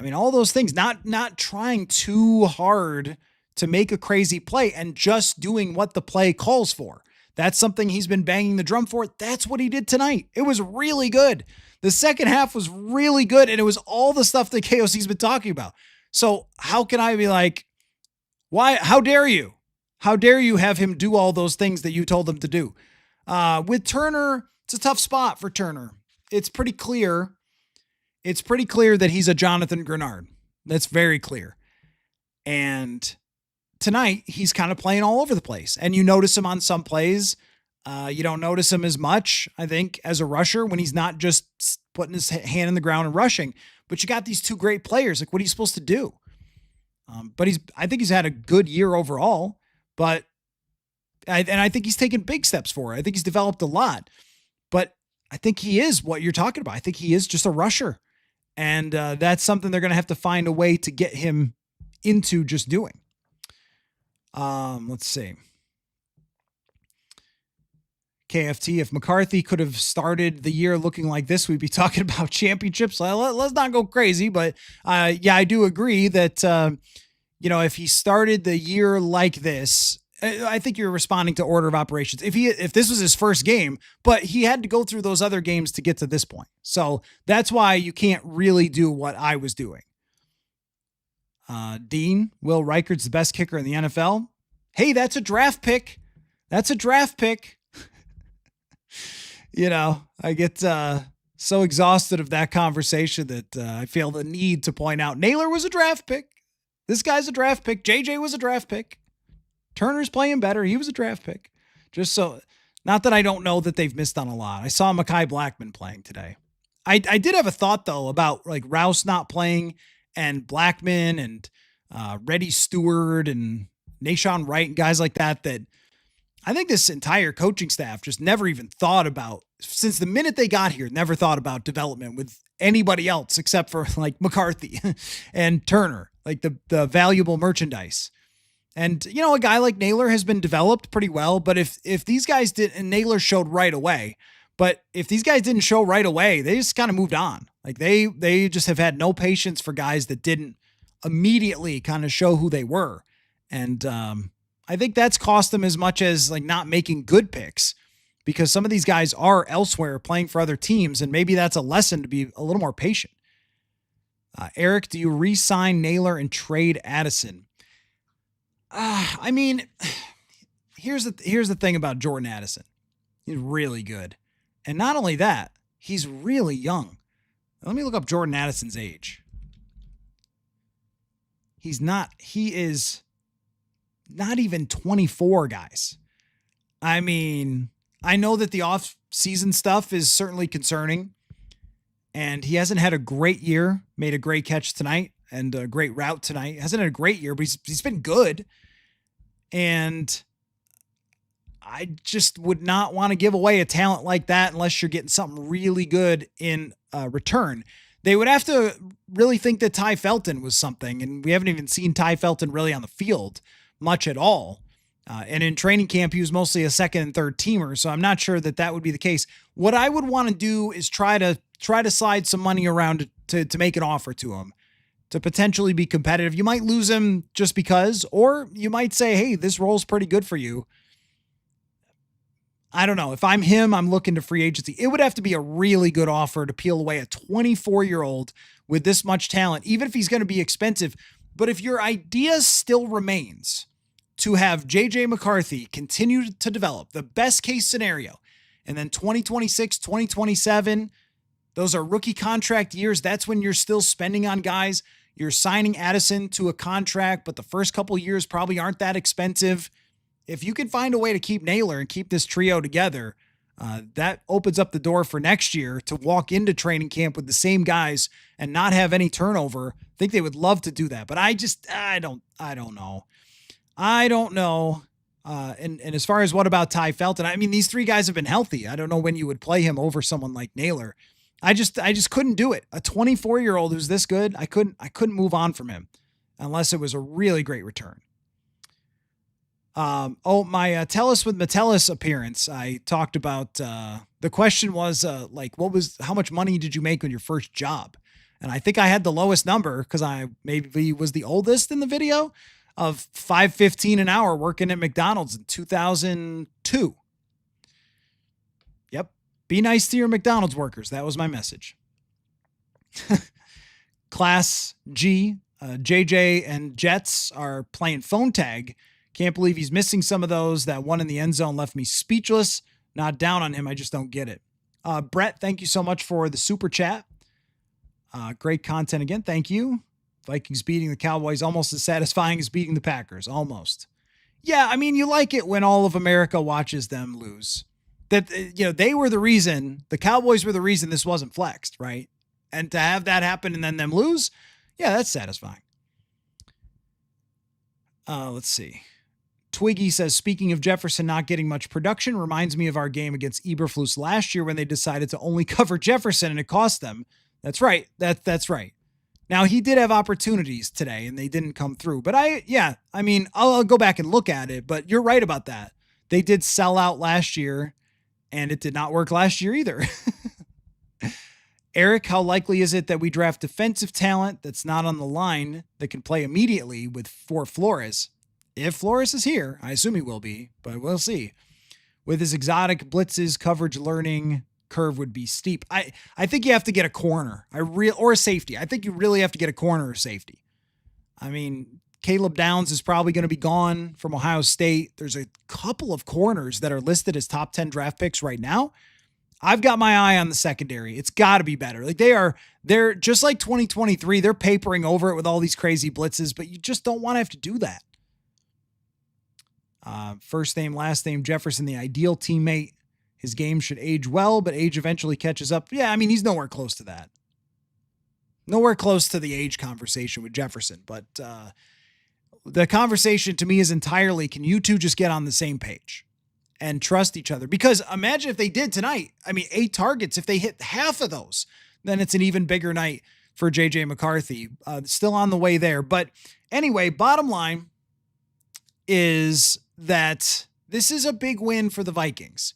A: I mean, all those things, not trying too hard to make a crazy play and just doing what the play calls for. That's something he's been banging the drum for. That's what he did tonight. It was really good. The second half was really good, and it was all the stuff that KOC's been talking about. So how can I be like, why? How dare you? How dare you have him do all those things that you told him to do? With Turner, it's a tough spot for Turner. It's pretty clear. It's pretty clear that he's a Jonathan Grenard. That's very clear. And tonight, he's kind of playing all over the place. And you notice him on some plays. You don't notice him as much, I think, as a rusher when he's not just putting his hand in the ground and rushing. But you got these two great players. Like, what are you supposed to do? But I think he's had a good year overall. But I think he's taken big steps forward. I think he's developed a lot. But I think he is what you're talking about. I think he is just a rusher. And that's something they're going to have to find a way to get him into just doing. Let's see. KFT, if McCarthy could have started the year looking like this, we'd be talking about championships. Let's not go crazy, but yeah, I do agree that, if he started the year like this, I think you're responding to order of operations. If this was his first game, but he had to go through those other games to get to this point. So that's why you can't really do what I was doing. Dean, Will Reichard's the best kicker in the NFL. Hey, that's a draft pick. That's a draft pick. I get so exhausted of that conversation that I feel the need to point out Naylor was a draft pick. This guy's a draft pick. JJ was a draft pick. Turner's playing better. He was a draft pick. Just so, not that I don't know that they've missed on a lot. I saw Mekhi Blackmon playing today. I did have a thought, though, about like Rouse not playing and Blackmon and Reddy Stewart and Nashawn Wright and guys like that I think this entire coaching staff just never even thought about, since the minute they got here, never thought about development with anybody else except for like McCarthy and Turner, like the valuable merchandise. And, a guy like Naylor has been developed pretty well, but if these guys did, and Naylor showed right away, but if these guys didn't show right away, they just kind of moved on. Like they just have had no patience for guys that didn't immediately kind of show who they were. And, I think that's cost them as much as like not making good picks, because some of these guys are elsewhere playing for other teams. And maybe that's a lesson to be a little more patient. Eric, do you re-sign Naylor and trade Addison? I mean, here's the thing about Jordan Addison. He's really good. And not only that, he's really young. Let me look up Jordan Addison's age. He is not even 24, guys. I mean, I know that the off-season stuff is certainly concerning, and he hasn't had a great year, made a great catch tonight and a great route tonight. Hasn't had a great year, but he's been good. And I just would not want to give away a talent like that unless you're getting something really good in return. They would have to really think that Ty Felton was something, and we haven't even seen Ty Felton really on the field much at all. And in training camp, he was mostly a second and third teamer. So I'm not sure that would be the case. What I would want to do is try to slide some money around to make an offer to him to potentially be competitive. You might lose him just because, or you might say, hey, this role's pretty good for you. I don't know. If I'm him, I'm looking to free agency. It would have to be a really good offer to peel away a 24-year-old with this much talent, even if he's going to be expensive. But if your idea still remains to have JJ McCarthy continue to develop, the best case scenario, and then 2026, 2027, those are rookie contract years. That's when you're still spending on guys. You're signing Addison to a contract, but the first couple years probably aren't that expensive. If you can find a way to keep Naylor and keep this trio together, that opens up the door for next year to walk into training camp with the same guys and not have any turnover. I think they would love to do that, but I don't know. I don't know. And as far as what about Ty Felton, I mean, these three guys have been healthy. I don't know when you would play him over someone like Naylor. I just couldn't do it. A 24-year-old who's this good, I couldn't move on from him unless it was a really great return. My Tellus with Metellus appearance. I talked about, the question was, how much money did you make on your first job? And I think I had the lowest number because I maybe was the oldest in the video of $5.15 an hour working at McDonald's in 2002. Yep. Be nice to your McDonald's workers. That was my message. Class G, JJ and Jets are playing phone tag. Can't believe he's missing some of those. That one in the end zone left me speechless. Not down on him. I just don't get it. Brett, thank you so much for the super chat. Great content again. Thank you. Vikings beating the Cowboys almost as satisfying as beating the Packers. Almost. Yeah, I mean, you like it when all of America watches them lose. That, they were the reason, the Cowboys were the reason this wasn't flexed, right? And to have that happen and then them lose, yeah, that's satisfying. Let's see. Twiggy says, speaking of Jefferson not getting much production, reminds me of our game against Eberflus last year when they decided to only cover Jefferson and it cost them. That's right. That's right. Now, he did have opportunities today and they didn't come through. But I'll go back and look at it. But you're right about that. They did sell out last year and it did not work last year either. Eric, how likely is it that we draft defensive talent that's not on the line that can play immediately for Flores? If Flores is here, I assume he will be, but we'll see. With his exotic blitzes, coverage learning curve would be steep. I think you have to get a corner, or a safety. I think you really have to get a corner or safety. I mean, Caleb Downs is probably going to be gone from Ohio State. There's a couple of corners that are listed as top 10 draft picks right now. I've got my eye on the secondary. It's got to be better. Like they're just like 2023. They're papering over it with all these crazy blitzes, but you just don't want to have to do that. First name, last name, Jefferson, the ideal teammate. His game should age well, but age eventually catches up. Yeah, I mean, he's nowhere close to that. Nowhere close to the age conversation with Jefferson. But the conversation to me is entirely, can you two just get on the same page and trust each other? Because imagine if they did tonight. I mean, 8 targets. If they hit half of those, then it's an even bigger night for JJ McCarthy. Still on the way there. But anyway, bottom line is that this is a big win for the Vikings.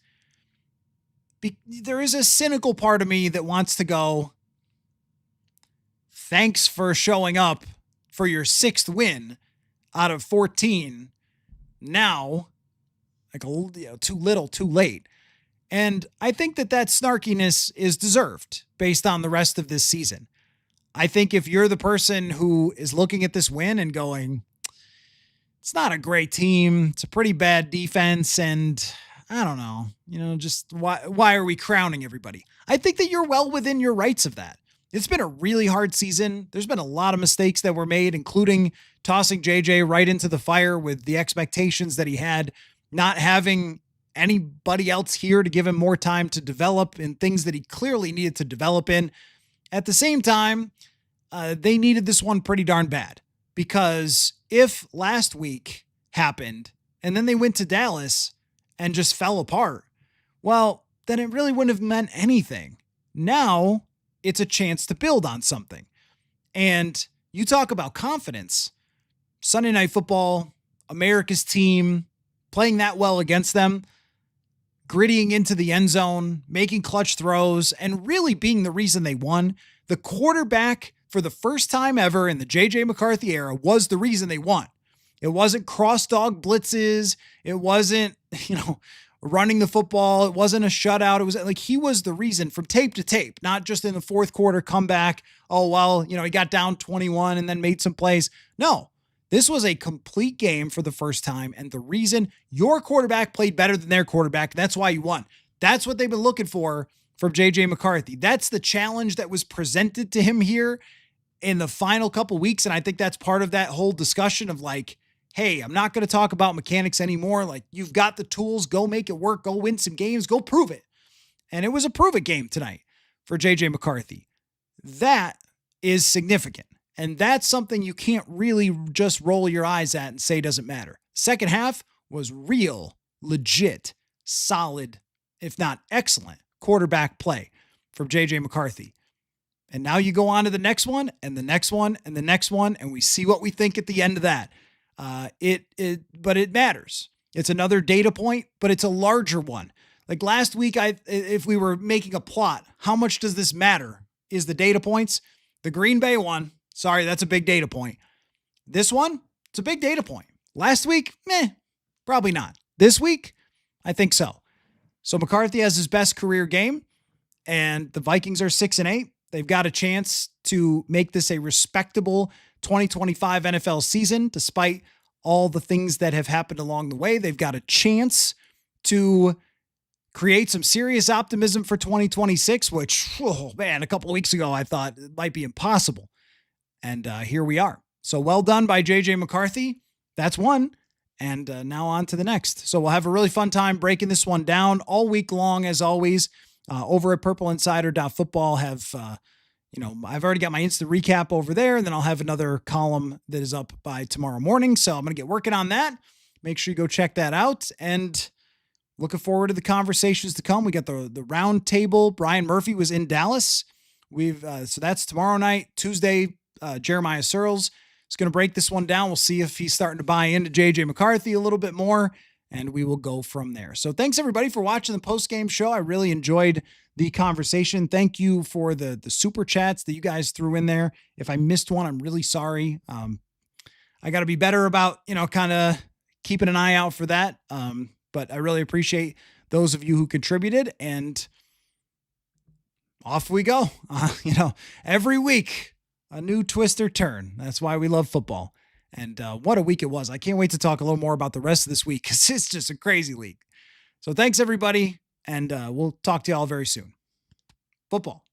A: There is a cynical part of me that wants to go, thanks for showing up for your 6th win out of 14. Now, too little, too late. And I think that snarkiness is deserved based on the rest of this season. I think if you're the person who is looking at this win and going, it's not a great team, it's a pretty bad defense, and I don't know, just why are we crowning everybody? I think that you're well within your rights of that. It's been a really hard season. There's been a lot of mistakes that were made, including tossing JJ right into the fire with the expectations that he had, not having anybody else here to give him more time to develop in things that he clearly needed to develop in. At the same time, they needed this one pretty darn bad, because if last week happened and then they went to Dallas and just fell apart, well, then it really wouldn't have meant anything. Now it's a chance to build on something. And you talk about confidence. Sunday Night Football, America's team, playing that well against them, grittying into the end zone, making clutch throws, and really being the reason they won. The quarterback, for the first time ever in the JJ McCarthy era, was the reason they won. It wasn't cross-dog blitzes. It wasn't, running the football. It wasn't a shutout. It was like he was the reason from tape to tape, not just in the fourth quarter comeback. Oh, well, he got down 21 and then made some plays. No, this was a complete game for the first time. And the reason your quarterback played better than their quarterback, that's why you won. That's what they've been looking for from JJ McCarthy. That's the challenge that was presented to him here in the final couple weeks. And I think that's part of that whole discussion of like, hey, I'm not going to talk about mechanics anymore. Like, you've got the tools, go make it work, go win some games, go prove it. And it was a prove it game tonight for JJ McCarthy. That is significant. And that's something you can't really just roll your eyes at and say doesn't matter. Second half was real, legit, solid, if not excellent quarterback play from JJ McCarthy. And now you go on to the next one and the next one and the next one, and we see what we think at the end of that. But it matters. It's another data point, but it's a larger one. Like last week, if we were making a plot, how much does this matter? Is the data points. The Green Bay one, sorry, that's a big data point. This one, it's a big data point. Last week, probably not. This week, I think so. So McCarthy has his best career game, and the Vikings are 6-8. They've got a chance to make this a respectable 2025 NFL season, despite all the things that have happened along the way. They've got a chance to create some serious optimism for 2026, which, oh man, a couple of weeks ago I thought it might be impossible. And here we are. So well done by JJ McCarthy. That's one. And now on to the next. So we'll have a really fun time breaking this one down all week long, as always. Over at purpleinsider.football I've already got my instant recap over there, and then I'll have another column that is up by tomorrow morning. So I'm going to get working on that. Make sure you go check that out, and looking forward to the conversations to come. We got the round table. Brian Murphy was in Dallas. So that's tomorrow night. Tuesday, Jeremiah Searles is going to break this one down. We'll see if he's starting to buy into JJ McCarthy a little bit more, and we will go from there. So thanks everybody for watching the post-game show. I really enjoyed the conversation. Thank you for the super chats that you guys threw in there. If I missed one, I'm really sorry. I got to be better about, kind of keeping an eye out for that. But I really appreciate those of you who contributed, and off we go. Every week, a new twist or turn. That's why we love football. And what a week it was. I can't wait to talk a little more about the rest of this week, because it's just a crazy week. So thanks, everybody, and we'll talk to you all very soon. Football.